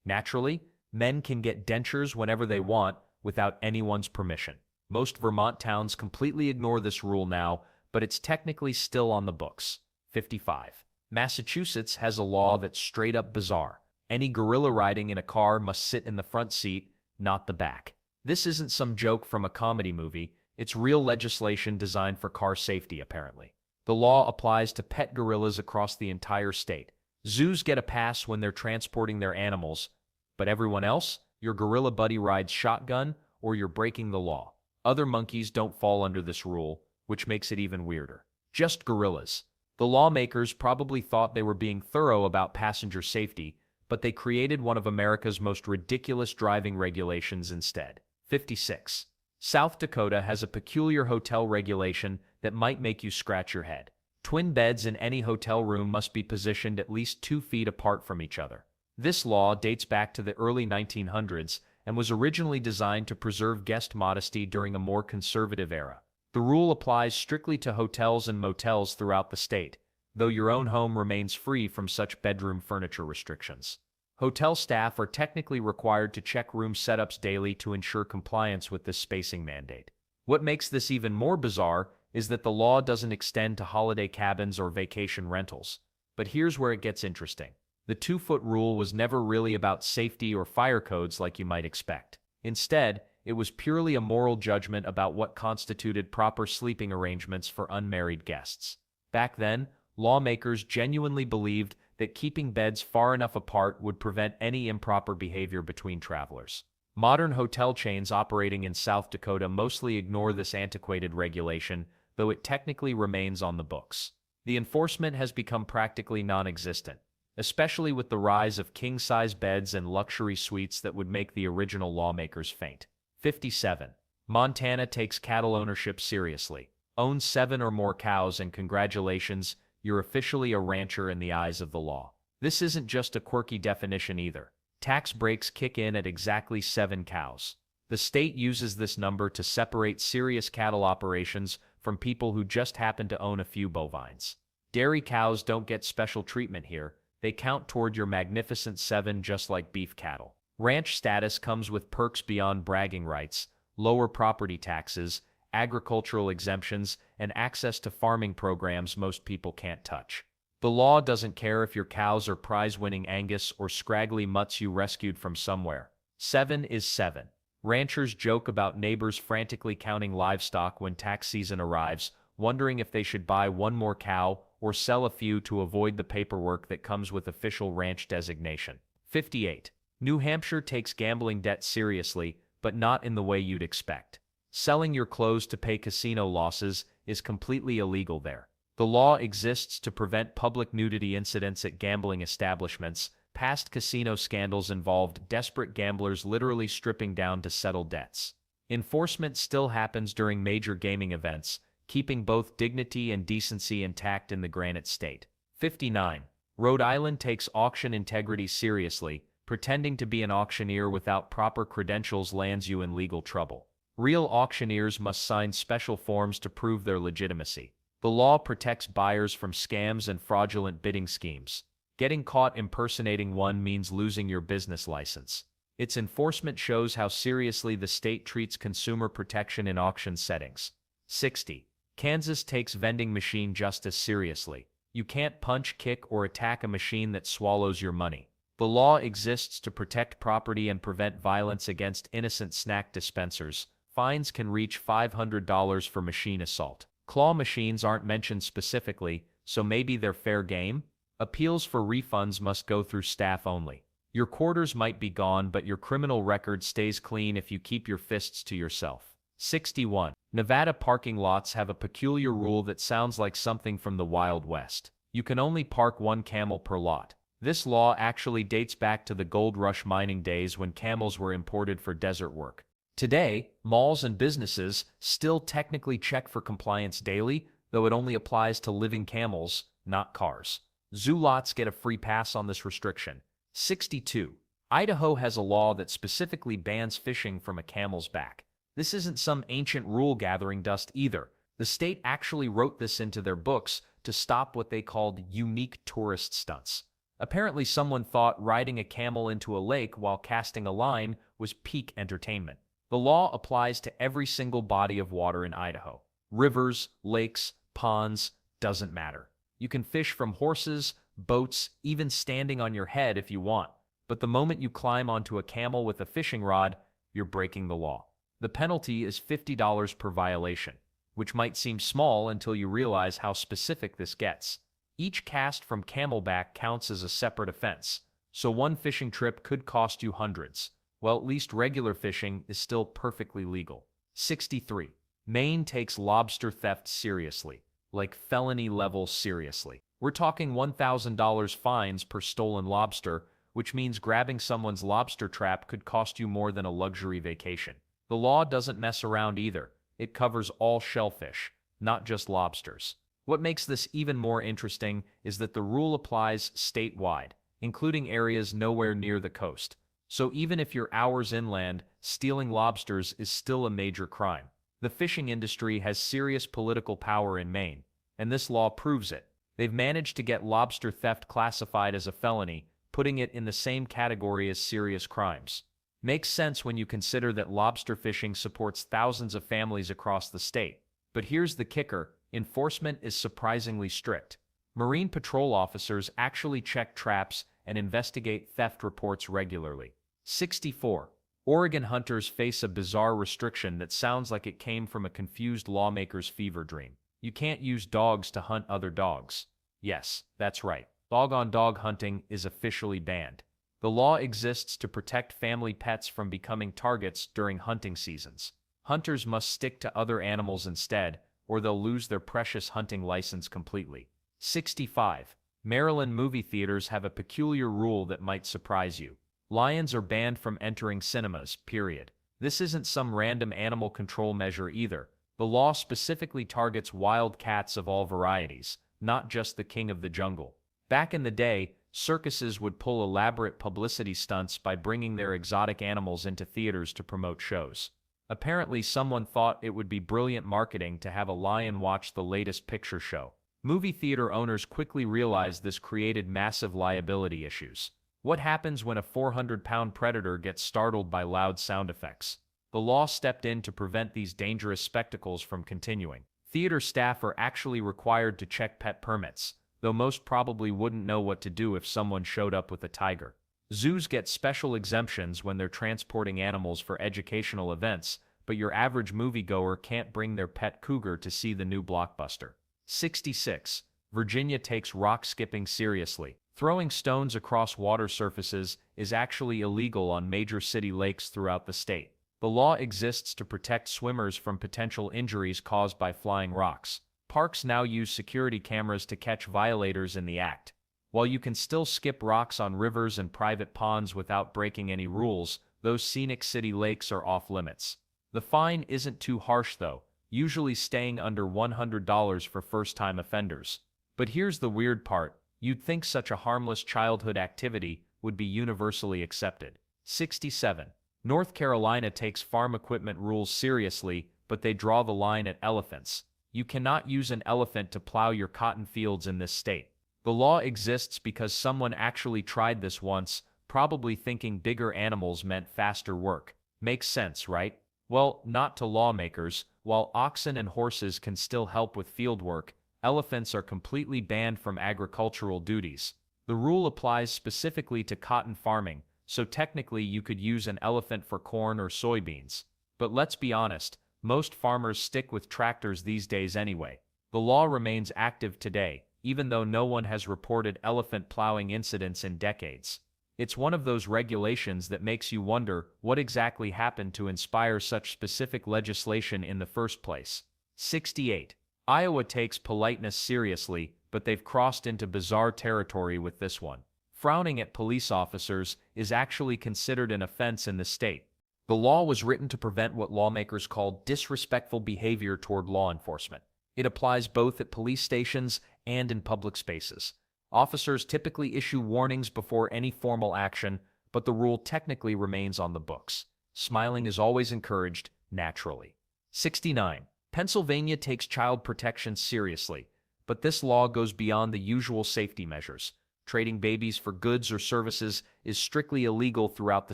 Naturally, men can get dentures whenever they want without anyone's permission. Most Vermont towns completely ignore this rule now, but it's technically still on the books. 55. Massachusetts has a law that's straight up bizarre. Any gorilla riding in a car must sit in the front seat, not the back. This isn't some joke from a comedy movie, it's real legislation designed for car safety, apparently. The law applies to pet gorillas across the entire state. Zoos get a pass when they're transporting their animals, but everyone else, your gorilla buddy rides shotgun or you're breaking the law. Other monkeys don't fall under this rule, which makes it even weirder. Just gorillas. The lawmakers probably thought they were being thorough about passenger safety, but they created one of America's most ridiculous driving regulations instead. 56. South Dakota has a peculiar hotel regulation that might make you scratch your head. Twin beds in any hotel room must be positioned at least 2 feet apart from each other. This law dates back to the early 1900s and was originally designed to preserve guest modesty during a more conservative era. The rule applies strictly to hotels and motels throughout the state, though your own home remains free from such bedroom furniture restrictions. Hotel staff are technically required to check room setups daily to ensure compliance with this spacing mandate. What makes this even more bizarre is that the law doesn't extend to holiday cabins or vacation rentals. But here's where it gets interesting. The 2-foot rule was never really about safety or fire codes like you might expect. Instead, it was purely a moral judgment about what constituted proper sleeping arrangements for unmarried guests. Back then, lawmakers genuinely believed that keeping beds far enough apart would prevent any improper behavior between travelers. Modern hotel chains operating in South Dakota mostly ignore this antiquated regulation, though it technically remains on the books. The enforcement has become practically non-existent, especially with the rise of king-size beds and luxury suites that would make the original lawmakers faint. 57. Montana takes cattle ownership seriously. Own 7 or more cows and congratulations, you're officially a rancher in the eyes of the law. This isn't just a quirky definition either. Tax breaks kick in at exactly 7 cows. The state uses this number to separate serious cattle operations from people who just happen to own a few bovines. Dairy cows don't get special treatment here. They count toward your magnificent 7 just like beef cattle. Ranch status comes with perks beyond bragging rights, lower property taxes, agricultural exemptions, and access to farming programs most people can't touch. The law doesn't care if your cows are prize-winning Angus or scraggly mutts you rescued from somewhere. 7 is 7. Ranchers joke about neighbors frantically counting livestock when tax season arrives, wondering if they should buy one more cow or sell a few to avoid the paperwork that comes with official ranch designation. 58. New Hampshire takes gambling debt seriously, but not in the way you'd expect. Selling your clothes to pay casino losses is completely illegal there. The law exists to prevent public nudity incidents at gambling establishments. Past casino scandals involved desperate gamblers literally stripping down to settle debts. Enforcement still happens during major gaming events, keeping both dignity and decency intact in the Granite State. 59. Rhode Island takes auction integrity seriously. Pretending to be an auctioneer without proper credentials lands you in legal trouble. Real auctioneers must sign special forms to prove their legitimacy. The law protects buyers from scams and fraudulent bidding schemes. Getting caught impersonating one means losing your business license. Its enforcement shows how seriously the state treats consumer protection in auction settings. 60. Kansas takes vending machine justice seriously. You can't punch, kick, or attack a machine that swallows your money. The law exists to protect property and prevent violence against innocent snack dispensers. Fines can reach $500 for machine assault. Claw machines aren't mentioned specifically, so maybe they're fair game? Appeals for refunds must go through staff only. Your quarters might be gone, but your criminal record stays clean if you keep your fists to yourself. 61. Nevada parking lots have a peculiar rule that sounds like something from the Wild West. You can only park 1 camel per lot. This law actually dates back to the gold rush mining days when camels were imported for desert work. Today, malls and businesses still technically check for compliance daily, though it only applies to living camels, not cars. Zoo lots get a free pass on this restriction. 62. Idaho has a law that specifically bans fishing from a camel's back. This isn't some ancient rule gathering dust either. The state actually wrote this into their books to stop what they called unique tourist stunts. Apparently someone thought riding a camel into a lake while casting a line was peak entertainment. The law applies to every single body of water in Idaho. Rivers, lakes, ponds, doesn't matter. You can fish from horses, boats, even standing on your head if you want. But the moment you climb onto a camel with a fishing rod, you're breaking the law. The penalty is $50 per violation, which might seem small until you realize how specific this gets. Each cast from camelback counts as a separate offense, so one fishing trip could cost you hundreds. Well, at least regular fishing is still perfectly legal. 63. Maine takes lobster theft seriously, like felony level seriously. We're talking $1,000 fines per stolen lobster, which means grabbing someone's lobster trap could cost you more than a luxury vacation. The law doesn't mess around either. It covers all shellfish, not just lobsters. What makes this even more interesting is that the rule applies statewide, including areas nowhere near the coast. So even if you're hours inland, stealing lobsters is still a major crime. The fishing industry has serious political power in Maine, and this law proves it. They've managed to get lobster theft classified as a felony, putting it in the same category as serious crimes. Makes sense when you consider that lobster fishing supports thousands of families across the state. But here's the kicker: enforcement is surprisingly strict. Marine patrol officers actually check traps and investigate theft reports regularly. 64. Oregon hunters face a bizarre restriction that sounds like it came from a confused lawmaker's fever dream. You can't use dogs to hunt other dogs. Yes, that's right. Dog-on-dog hunting is officially banned. The law exists to protect family pets from becoming targets during hunting seasons. Hunters must stick to other animals instead, or they'll lose their precious hunting license completely. 65. Maryland movie theaters have a peculiar rule that might surprise you. Lions are banned from entering cinemas, period. This isn't some random animal control measure either. The law specifically targets wild cats of all varieties, not just the king of the jungle. Back in the day, circuses would pull elaborate publicity stunts by bringing their exotic animals into theaters to promote shows. Apparently, someone thought it would be brilliant marketing to have a lion watch the latest picture show. Movie theater owners quickly realized this created massive liability issues. What happens when a 400-pound predator gets startled by loud sound effects? The law stepped in to prevent these dangerous spectacles from continuing. Theater staff are actually required to check pet permits, though most probably wouldn't know what to do if someone showed up with a tiger. Zoos get special exemptions when they're transporting animals for educational events, but your average moviegoer can't bring their pet cougar to see the new blockbuster. 66. Virginia takes rock skipping seriously. Throwing stones across water surfaces is actually illegal on major city lakes throughout the state. The law exists to protect swimmers from potential injuries caused by flying rocks. Parks now use security cameras to catch violators in the act. While you can still skip rocks on rivers and private ponds without breaking any rules, those scenic city lakes are off limits. The fine isn't too harsh though, usually staying under $100 for first-time offenders. But here's the weird part. You'd think such a harmless childhood activity would be universally accepted. 67. North Carolina takes farm equipment rules seriously, but they draw the line at elephants. You cannot use an elephant to plow your cotton fields in this state. The law exists because someone actually tried this once, probably thinking bigger animals meant faster work. Makes sense, right? Well, not to lawmakers. While oxen and horses can still help with field work, elephants are completely banned from agricultural duties. The rule applies specifically to cotton farming, so technically you could use an elephant for corn or soybeans. But let's be honest, most farmers stick with tractors these days anyway. The law remains active today, even though no one has reported elephant plowing incidents in decades. It's one of those regulations that makes you wonder what exactly happened to inspire such specific legislation in the first place. 68. Iowa takes politeness seriously, but they've crossed into bizarre territory with this one. Frowning at police officers is actually considered an offense in the state. The law was written to prevent what lawmakers call disrespectful behavior toward law enforcement. It applies both at police stations and in public spaces. Officers typically issue warnings before any formal action, but the rule technically remains on the books. Smiling is always encouraged, naturally. 69. Pennsylvania takes child protection seriously, but this law goes beyond the usual safety measures. Trading babies for goods or services is strictly illegal throughout the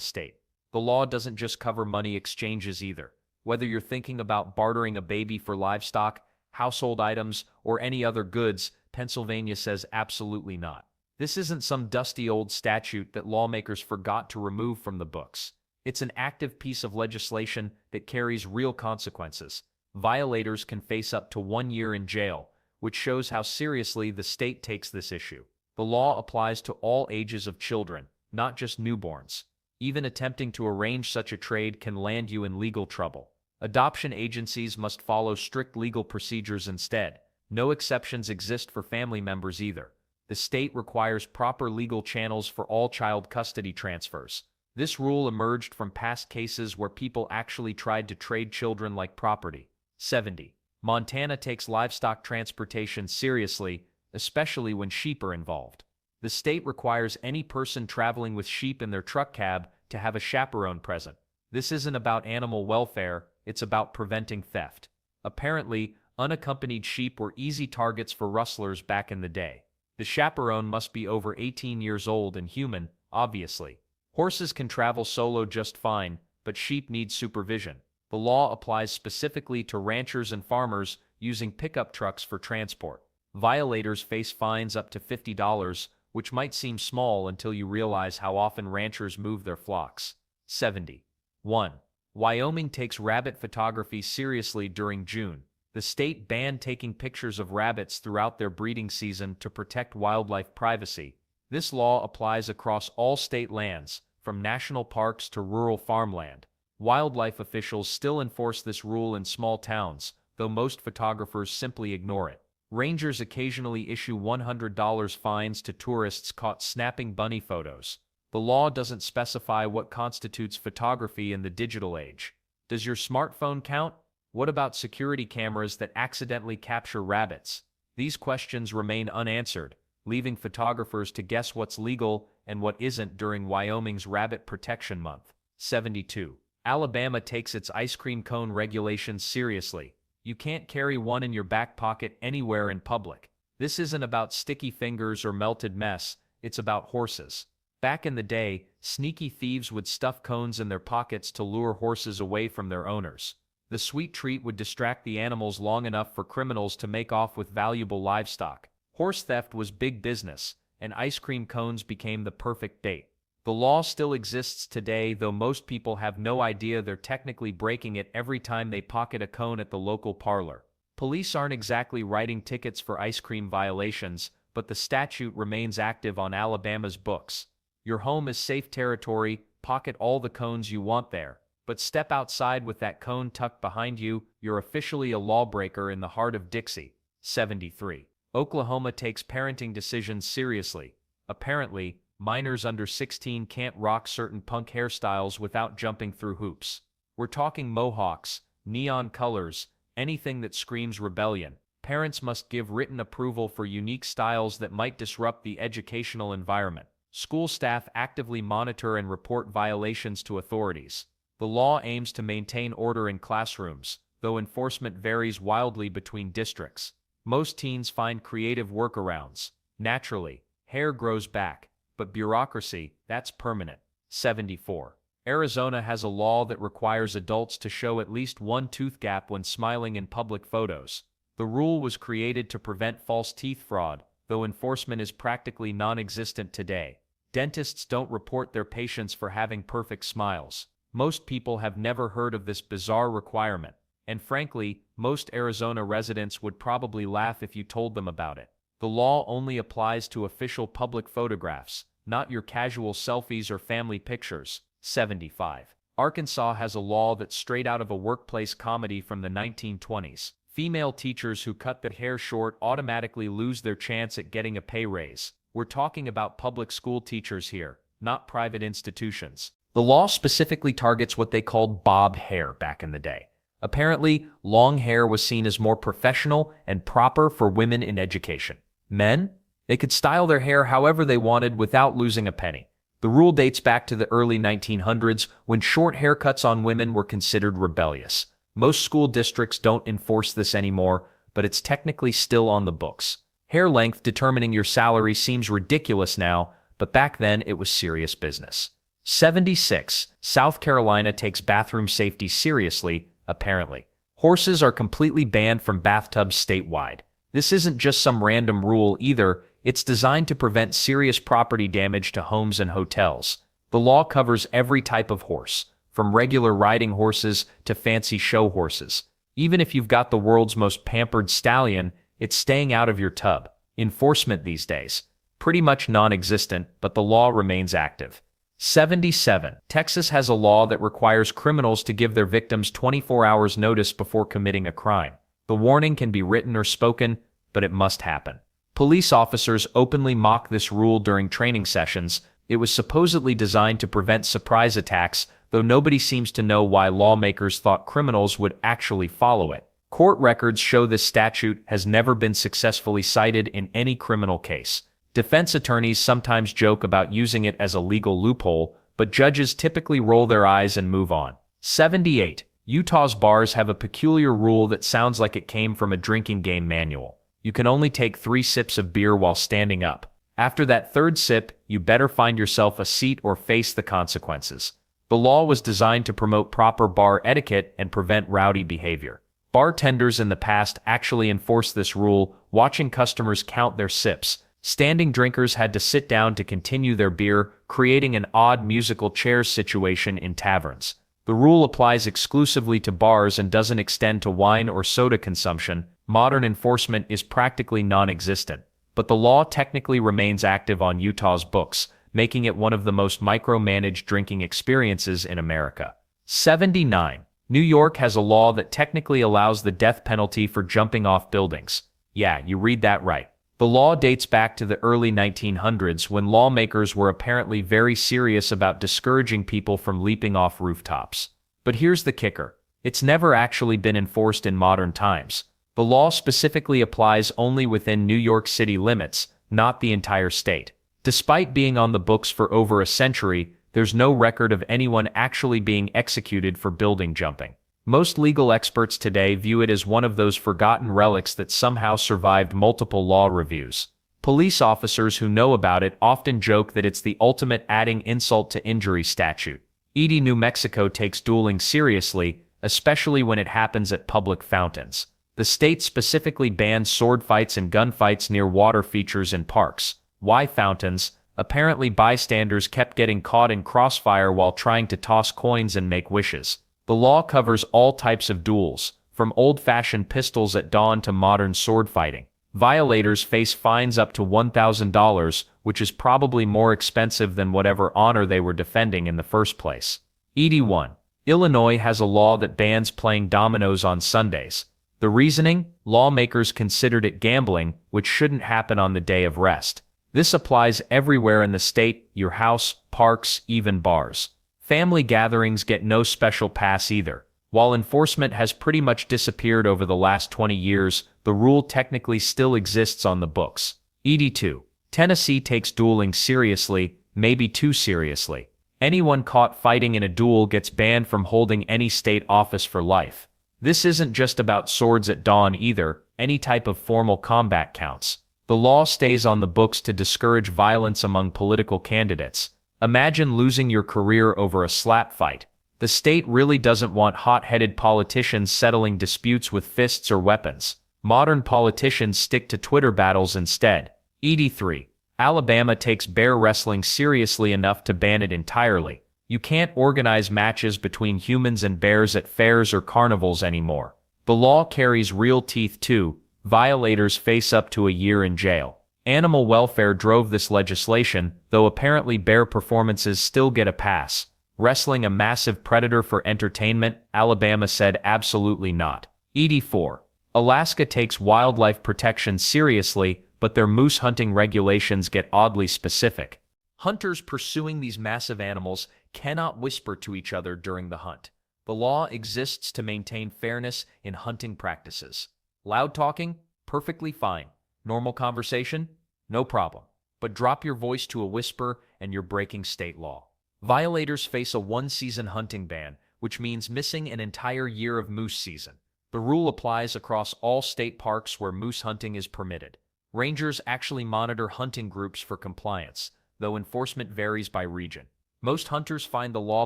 state. The law doesn't just cover money exchanges either. Whether you're thinking about bartering a baby for livestock, household items, or any other goods, Pennsylvania says absolutely not. This isn't some dusty old statute that lawmakers forgot to remove from the books. It's an active piece of legislation that carries real consequences. Violators can face up to 1 year in jail, which shows how seriously the state takes this issue. The law applies to all ages of children, not just newborns. Even attempting to arrange such a trade can land you in legal trouble. Adoption agencies must follow strict legal procedures instead. No exceptions exist for family members either. The state requires proper legal channels for all child custody transfers. This rule emerged from past cases where people actually tried to trade children like property. 70. Montana takes livestock transportation seriously, especially when sheep are involved. The state requires any person traveling with sheep in their truck cab to have a chaperone present. This isn't about animal welfare, it's about preventing theft. Apparently, unaccompanied sheep were easy targets for rustlers back in the day. The chaperone must be over 18 years old and human, obviously. Horses can travel solo just fine, but sheep need supervision. The law applies specifically to ranchers and farmers using pickup trucks for transport. Violators face fines up to $50, which might seem small until you realize how often ranchers move their flocks. 70. 1. Wyoming takes rabbit photography seriously during June. The state banned taking pictures of rabbits throughout their breeding season to protect wildlife privacy. This law applies across all state lands, from national parks to rural farmland. Wildlife officials still enforce this rule in small towns, though most photographers simply ignore it. Rangers occasionally issue $100 fines to tourists caught snapping bunny photos. The law doesn't specify what constitutes photography in the digital age. Does your smartphone count? What about security cameras that accidentally capture rabbits? These questions remain unanswered, leaving photographers to guess what's legal and what isn't during Wyoming's Rabbit Protection Month. 72. Alabama takes its ice cream cone regulations seriously. You can't carry one in your back pocket anywhere in public. This isn't about sticky fingers or melted mess, it's about horses. Back in the day, sneaky thieves would stuff cones in their pockets to lure horses away from their owners. The sweet treat would distract the animals long enough for criminals to make off with valuable livestock. Horse theft was big business, and ice cream cones became the perfect bait. The law still exists today, though most people have no idea they're technically breaking it every time they pocket a cone at the local parlor. Police aren't exactly writing tickets for ice cream violations, but the statute remains active on Alabama's books. Your home is safe territory, pocket all the cones you want there. But step outside with that cone tucked behind you, you're officially a lawbreaker in the heart of Dixie. 73. Oklahoma takes parenting decisions seriously. Apparently, minors under 16 can't rock certain punk hairstyles without jumping through hoops. We're talking mohawks, neon colors, anything that screams rebellion. Parents must give written approval for unique styles that might disrupt the educational environment. School staff actively monitor and report violations to authorities. The law aims to maintain order in classrooms, though enforcement varies wildly between districts. Most teens find creative workarounds. Naturally, hair grows back, but bureaucracy, that's permanent. 74. Arizona has a law that requires adults to show at least one tooth gap when smiling in public photos. The rule was created to prevent false teeth fraud, though enforcement is practically non-existent today. Dentists don't report their patients for having perfect smiles. Most people have never heard of this bizarre requirement, and frankly, most Arizona residents would probably laugh if you told them about it. The law only applies to official public photographs, not your casual selfies or family pictures. 75. Arkansas has a law that's straight out of a workplace comedy from the 1920s. Female teachers who cut their hair short automatically lose their chance at getting a pay raise. We're talking about public school teachers here, not private institutions. The law specifically targets what they called bob hair back in the day. Apparently, long hair was seen as more professional and proper for women in education. Men? They could style their hair however they wanted without losing a penny. The rule dates back to the early 1900s when short haircuts on women were considered rebellious. Most school districts don't enforce this anymore, but it's technically still on the books. Hair length determining your salary seems ridiculous now, but back then it was serious business. 76. South Carolina takes bathroom safety seriously, apparently. Horses are completely banned from bathtubs statewide. This isn't just some random rule either, it's designed to prevent serious property damage to homes and hotels. The law covers every type of horse, from regular riding horses to fancy show horses. Even if you've got the world's most pampered stallion, it's staying out of your tub. Enforcement these days, pretty much non-existent, but the law remains active. 77. Texas has a law that requires criminals to give their victims 24 hours notice before committing a crime. The warning can be written or spoken, but it must happen. Police officers openly mock this rule during training sessions. It was supposedly designed to prevent surprise attacks, though nobody seems to know why lawmakers thought criminals would actually follow it. Court records show this statute has never been successfully cited in any criminal case. Defense attorneys sometimes joke about using it as a legal loophole, but judges typically roll their eyes and move on. 78. Utah's bars have a peculiar rule that sounds like it came from a drinking game manual. You can only take 3 sips of beer while standing up. After that 3rd sip, you better find yourself a seat or face the consequences. The law was designed to promote proper bar etiquette and prevent rowdy behavior. Bartenders in the past actually enforced this rule, watching customers count their sips. Standing drinkers had to sit down to continue their beer, creating an odd musical chairs situation in taverns. The rule applies exclusively to bars and doesn't extend to wine or soda consumption. Modern enforcement is practically non-existent, but the law technically remains active on Utah's books, making it one of the most micromanaged drinking experiences in America. 79. New York has a law that technically allows the death penalty for jumping off buildings. Yeah, you read that right. The law dates back to the early 1900s when lawmakers were apparently very serious about discouraging people from leaping off rooftops. But here's the kicker. It's never actually been enforced in modern times. The law specifically applies only within New York City limits, not the entire state. Despite being on the books for over a century, there's no record of anyone actually being executed for building jumping. Most legal experts today view it as one of those forgotten relics that somehow survived multiple law reviews. Police officers who know about it often joke that it's the ultimate adding insult to injury statute. New Mexico takes dueling seriously, especially when it happens at public fountains. The state specifically bans sword fights and gunfights near water features in parks. Why fountains? Apparently bystanders kept getting caught in crossfire while trying to toss coins and make wishes. The law covers all types of duels, from old-fashioned pistols at dawn to modern sword fighting. Violators face fines up to $1,000, which is probably more expensive than whatever honor they were defending in the first place. 81. Illinois has a law that bans playing dominoes on Sundays. The reasoning? Lawmakers considered it gambling, which shouldn't happen on the day of rest. This applies everywhere in the state, your house, parks, even bars. Family gatherings get no special pass either. While enforcement has pretty much disappeared over the last 20 years, the rule technically still exists on the books. 82. Tennessee takes dueling seriously, maybe too seriously. Anyone caught fighting in a duel gets banned from holding any state office for life. This isn't just about swords at dawn either, any type of formal combat counts. The law stays on the books to discourage violence among political candidates. Imagine losing your career over a slap fight. The state really doesn't want hot-headed politicians settling disputes with fists or weapons. Modern politicians stick to Twitter battles instead. 83. Alabama takes bear wrestling seriously enough to ban it entirely. You can't organize matches between humans and bears at fairs or carnivals anymore. The law carries real teeth too. Violators face up to a year in jail. Animal welfare drove this legislation, though apparently bear performances still get a pass. Wrestling a massive predator for entertainment? Alabama said absolutely not. 84. Alaska takes wildlife protection seriously, but their moose hunting regulations get oddly specific. Hunters pursuing these massive animals cannot whisper to each other during the hunt. The law exists to maintain fairness in hunting practices. Loud talking? Perfectly fine. Normal conversation? No problem. But drop your voice to a whisper and you're breaking state law. Violators face a one-season hunting ban, which means missing an entire year of moose season. The rule applies across all state parks where moose hunting is permitted. Rangers actually monitor hunting groups for compliance, though enforcement varies by region. Most hunters find the law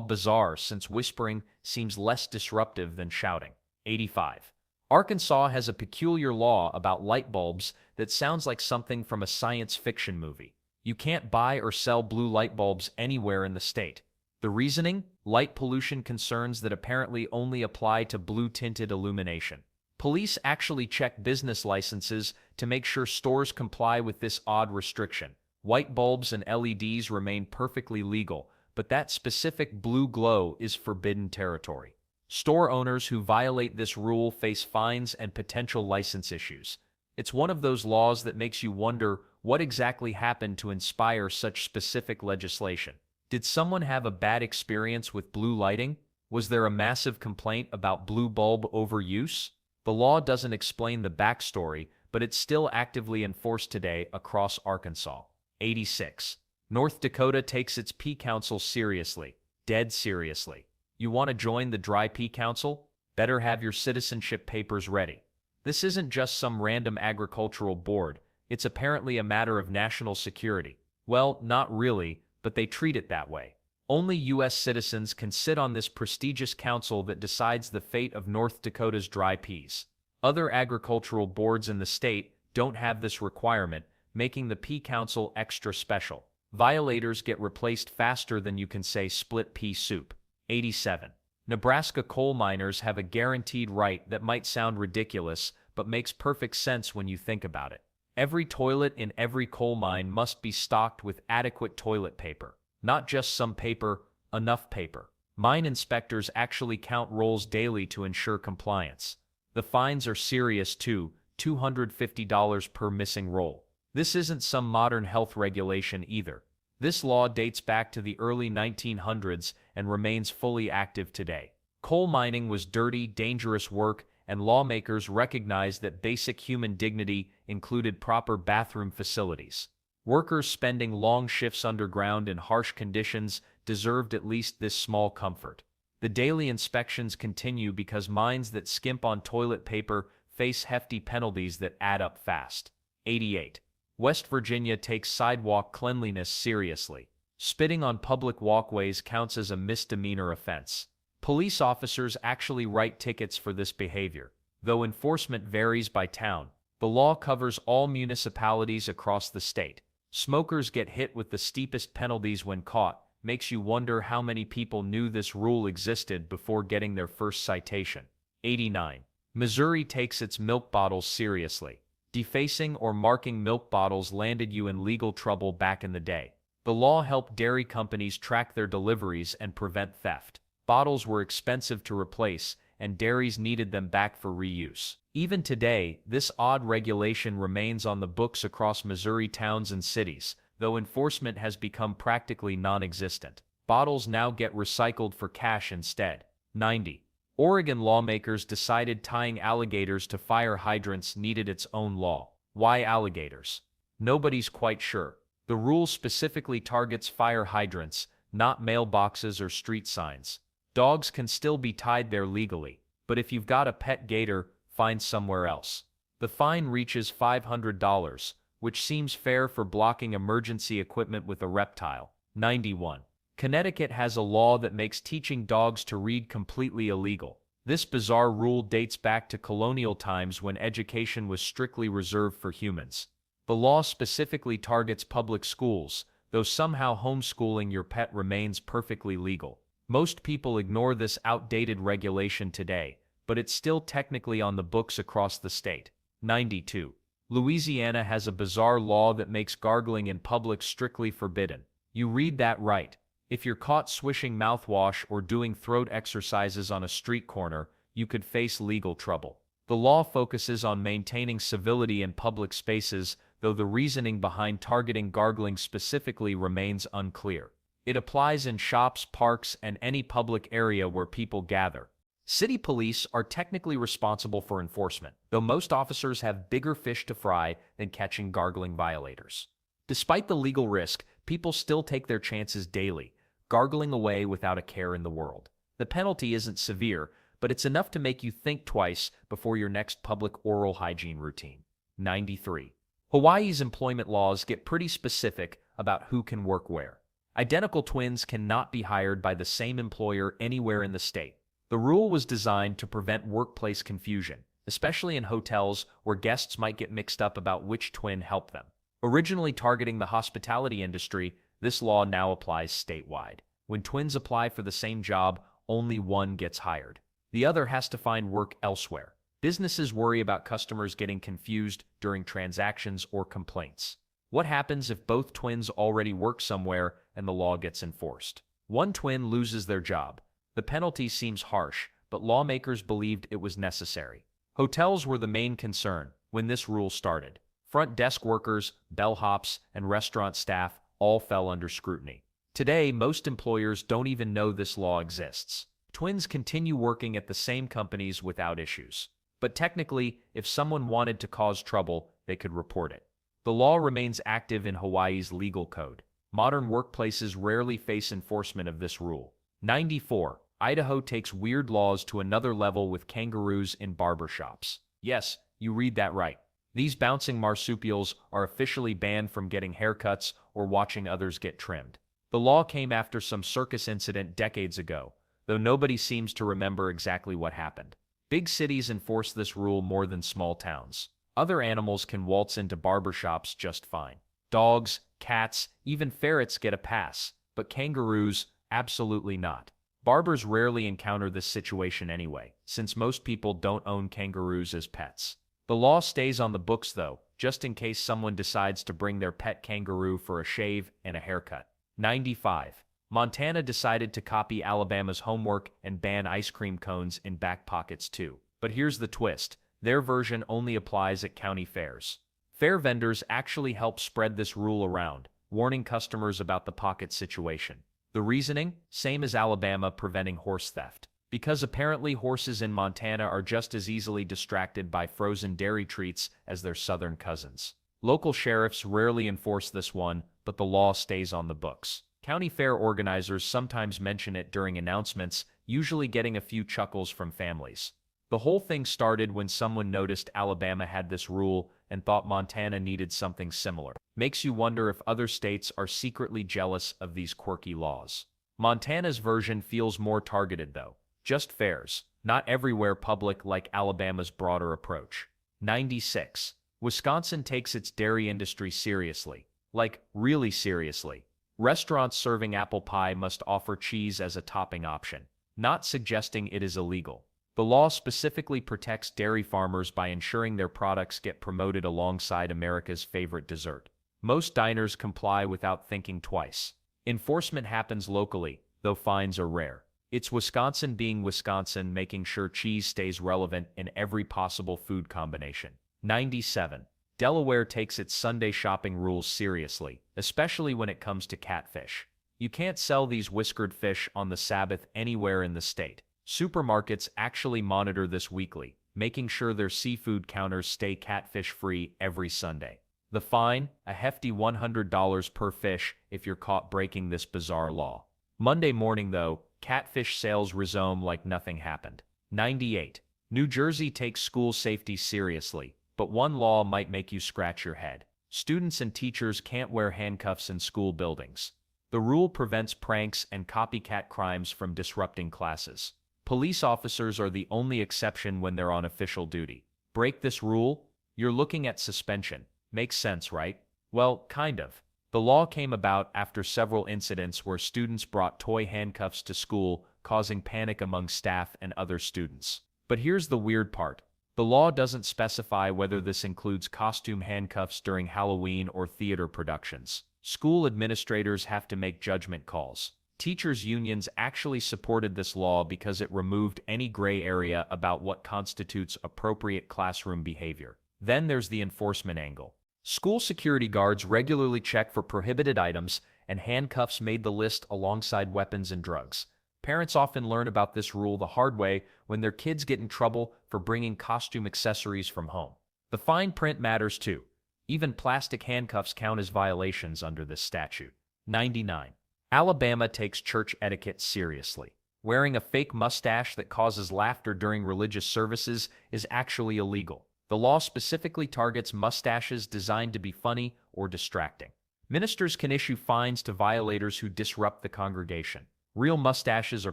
bizarre since whispering seems less disruptive than shouting. 85. Arkansas has a peculiar law about light bulbs that sounds like something from a science fiction movie. You can't buy or sell blue light bulbs anywhere in the state. The reasoning? Light pollution concerns that apparently only apply to blue-tinted illumination. Police actually check business licenses to make sure stores comply with this odd restriction. White bulbs and LEDs remain perfectly legal, but that specific blue glow is forbidden territory. Store owners who violate this rule face fines and potential license issues. It's one of those laws that makes you wonder what exactly happened to inspire such specific legislation. Did someone have a bad experience with blue lighting? Was there a massive complaint about blue bulb overuse? The law doesn't explain the backstory, but it's still actively enforced today across Arkansas. 86. North Dakota takes its Pea Council seriously. Dead seriously. You want to join the Dry Pea Council? Better have your citizenship papers ready. This isn't just some random agricultural board. It's apparently a matter of national security. Well, not really, but they treat it that way. Only U.S. citizens can sit on this prestigious council that decides the fate of North Dakota's dry peas. Other agricultural boards in the state don't have this requirement, making the Pea Council extra special. Violators get replaced faster than you can say split pea soup. 87. Nebraska coal miners have a guaranteed right that might sound ridiculous, but makes perfect sense when you think about it. Every toilet in every coal mine must be stocked with adequate toilet paper. Not just some paper, enough paper. Mine inspectors actually count rolls daily to ensure compliance. The fines are serious too, $250 per missing roll. This isn't some modern health regulation either. This law dates back to the early 1900s and remains fully active today. Coal mining was dirty, dangerous work, and lawmakers recognized that basic human dignity included proper bathroom facilities. Workers spending long shifts underground in harsh conditions deserved at least this small comfort. The daily inspections continue because mines that skimp on toilet paper face hefty penalties that add up fast. 88. West Virginia takes sidewalk cleanliness seriously. Spitting on public walkways counts as a misdemeanor offense. Police officers actually write tickets for this behavior. Though enforcement varies by town, the law covers all municipalities across the state. Smokers get hit with the steepest penalties when caught. Makes you wonder how many people knew this rule existed before getting their first citation. 89. Missouri takes its milk bottles seriously. Defacing or marking milk bottles landed you in legal trouble back in the day. The law helped dairy companies track their deliveries and prevent theft. Bottles were expensive to replace, and dairies needed them back for reuse. Even today, this odd regulation remains on the books across Missouri towns and cities, though enforcement has become practically non-existent. Bottles now get recycled for cash instead. 90. Oregon lawmakers decided tying alligators to fire hydrants needed its own law. Why alligators? Nobody's quite sure. The rule specifically targets fire hydrants, not mailboxes or street signs. Dogs can still be tied there legally, but if you've got a pet gator, find somewhere else. The fine reaches $500, which seems fair for blocking emergency equipment with a reptile. 91. Connecticut has a law that makes teaching dogs to read completely illegal. This bizarre rule dates back to colonial times when education was strictly reserved for humans. The law specifically targets public schools, though somehow homeschooling your pet remains perfectly legal. Most people ignore this outdated regulation today, but it's still technically on the books across the state. 92. Louisiana has a bizarre law that makes gargling in public strictly forbidden. You read that right. If you're caught swishing mouthwash or doing throat exercises on a street corner, you could face legal trouble. The law focuses on maintaining civility in public spaces, though the reasoning behind targeting gargling specifically remains unclear. It applies in shops, parks, and any public area where people gather. City police are technically responsible for enforcement, though most officers have bigger fish to fry than catching gargling violators. Despite the legal risk, people still take their chances daily, gargling away without a care in the world. The penalty isn't severe, but it's enough to make you think twice before your next public oral hygiene routine. 93. Hawaii's employment laws get pretty specific about who can work where. Identical twins cannot be hired by the same employer anywhere in the state. The rule was designed to prevent workplace confusion. especially in hotels where guests might get mixed up about which twin helped them. Originally targeting the hospitality industry, this law now applies statewide. When twins apply for the same job, only one gets hired. The other has to find work elsewhere. Businesses worry about customers getting confused during transactions or complaints. What happens if both twins already work somewhere and the law gets enforced? One twin loses their job. The penalty seems harsh, but lawmakers believed it was necessary. Hotels were the main concern when this rule started. Front desk workers, bellhops, and restaurant staff all fell under scrutiny. Today, most employers don't even know this law exists. Twins continue working at the same companies without issues. But technically, if someone wanted to cause trouble, they could report it. The law remains active in Hawaii's legal code. Modern workplaces rarely face enforcement of this rule. 94. Idaho takes weird laws to another level with kangaroos in barbershops. Yes, you read that right. These bouncing marsupials are officially banned from getting haircuts or watching others get trimmed. The law came after some circus incident decades ago, though nobody seems to remember exactly what happened. Big cities enforce this rule more than small towns. Other animals can waltz into barbershops just fine. Dogs, cats, even ferrets get a pass, but kangaroos, absolutely not. Barbers rarely encounter this situation anyway, since most people don't own kangaroos as pets. The law stays on the books though, just in case someone decides to bring their pet kangaroo for a shave and a haircut. 95. Montana decided to copy Alabama's homework and ban ice cream cones in back pockets too. But here's the twist. Their version only applies at county fairs. Fair vendors actually help spread this rule around, warning customers about the pocket situation. The reasoning? Same as Alabama preventing horse theft. Because apparently horses in Montana are just as easily distracted by frozen dairy treats as their southern cousins. Local sheriffs rarely enforce this one, but the law stays on the books. County fair organizers sometimes mention it during announcements, usually getting a few chuckles from families. The whole thing started when someone noticed Alabama had this rule and thought Montana needed something similar. Makes you wonder if other states are secretly jealous of these quirky laws. Montana's version feels more targeted though. Just fairs, not everywhere public like Alabama's broader approach. 96. Wisconsin takes its dairy industry seriously. Like, really seriously. Restaurants serving apple pie must offer cheese as a topping option, not suggesting it is illegal. The law specifically protects dairy farmers by ensuring their products get promoted alongside America's favorite dessert. Most diners comply without thinking twice. Enforcement happens locally, though fines are rare. It's Wisconsin being Wisconsin, making sure cheese stays relevant in every possible food combination. 97. Delaware takes its Sunday shopping rules seriously, especially when it comes to catfish. You can't sell these whiskered fish on the Sabbath anywhere in the state. Supermarkets actually monitor this weekly, making sure their seafood counters stay catfish-free every Sunday. The fine? A hefty $100 per fish if you're caught breaking this bizarre law. Monday morning, though, catfish sales resume like nothing happened. 98. New Jersey takes school safety seriously, but one law might make you scratch your head. Students and teachers can't wear handcuffs in school buildings. The rule prevents pranks and copycat crimes from disrupting classes. Police officers are the only exception when they're on official duty. Break this rule? You're looking at suspension. Makes sense, right? Well, kind of. The law came about after several incidents where students brought toy handcuffs to school, causing panic among staff and other students. But here's the weird part. The law doesn't specify whether this includes costume handcuffs during Halloween or theater productions. School administrators have to make judgment calls. Teachers' unions actually supported this law because it removed any gray area about what constitutes appropriate classroom behavior. Then there's the enforcement angle. School security guards regularly check for prohibited items, and handcuffs made the list alongside weapons and drugs. Parents often learn about this rule the hard way when their kids get in trouble for bringing costume accessories from home. The fine print matters too. Even plastic handcuffs count as violations under this statute. 99. Alabama takes church etiquette seriously. Wearing a fake mustache that causes laughter during religious services is actually illegal. The law specifically targets mustaches designed to be funny or distracting. Ministers can issue fines to violators who disrupt the congregation. Real mustaches are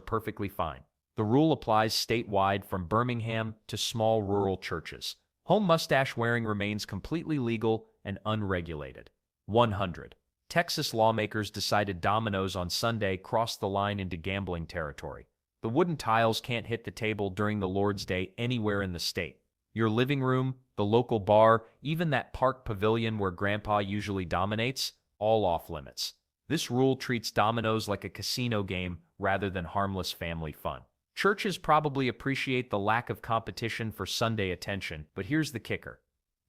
perfectly fine. The rule applies statewide from Birmingham to small rural churches. Home mustache wearing remains completely legal and unregulated. 100. Texas lawmakers decided dominoes on Sunday crossed the line into gambling territory. The wooden tiles can't hit the table during the Lord's Day anywhere in the state. Your living room, the local bar, even that park pavilion where Grandpa usually dominates, all off limits. This rule treats dominoes like a casino game rather than harmless family fun. Churches probably appreciate the lack of competition for Sunday attention, but here's the kicker.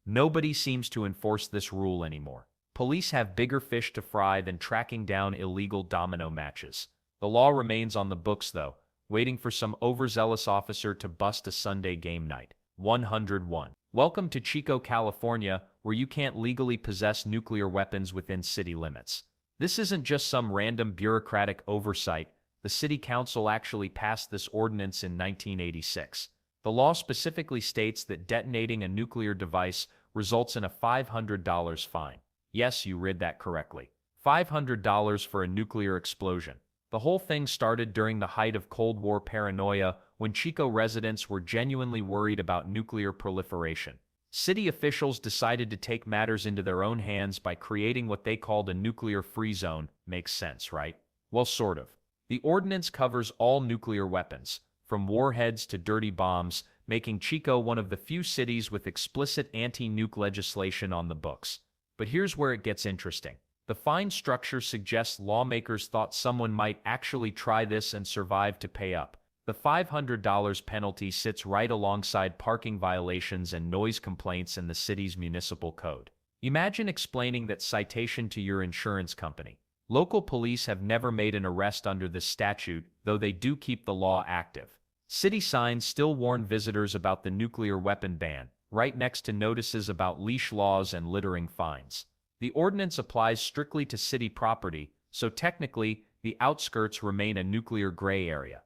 Nobody seems to enforce this rule anymore. Police have bigger fish to fry than tracking down illegal domino matches. The law remains on the books, though, waiting for some overzealous officer to bust a Sunday game night. 101. Welcome to Chico, California, where you can't legally possess nuclear weapons within city limits. This isn't just some random bureaucratic oversight. The city council actually passed this ordinance in 1986. The law specifically states that detonating a nuclear device results in a $500 fine. Yes, you read that correctly. $500 for a nuclear explosion. The whole thing started during the height of Cold War paranoia when Chico residents were genuinely worried about nuclear proliferation. City officials decided to take matters into their own hands by creating what they called a nuclear-free zone. Makes sense, right? Well, sort of. The ordinance covers all nuclear weapons, from warheads to dirty bombs, making Chico one of the few cities with explicit anti-nuke legislation on the books. But here's where it gets interesting. The fine structure suggests lawmakers thought someone might actually try this and survive to pay up. The $500 penalty sits right alongside parking violations and noise complaints in the city's municipal code. Imagine explaining that citation to your insurance company. Local police have never made an arrest under this statute, though they do keep the law active. City signs still warn visitors about the nuclear weapon ban, right next to notices about leash laws and littering fines. The ordinance applies strictly to city property, so technically, the outskirts remain a nuclear gray area.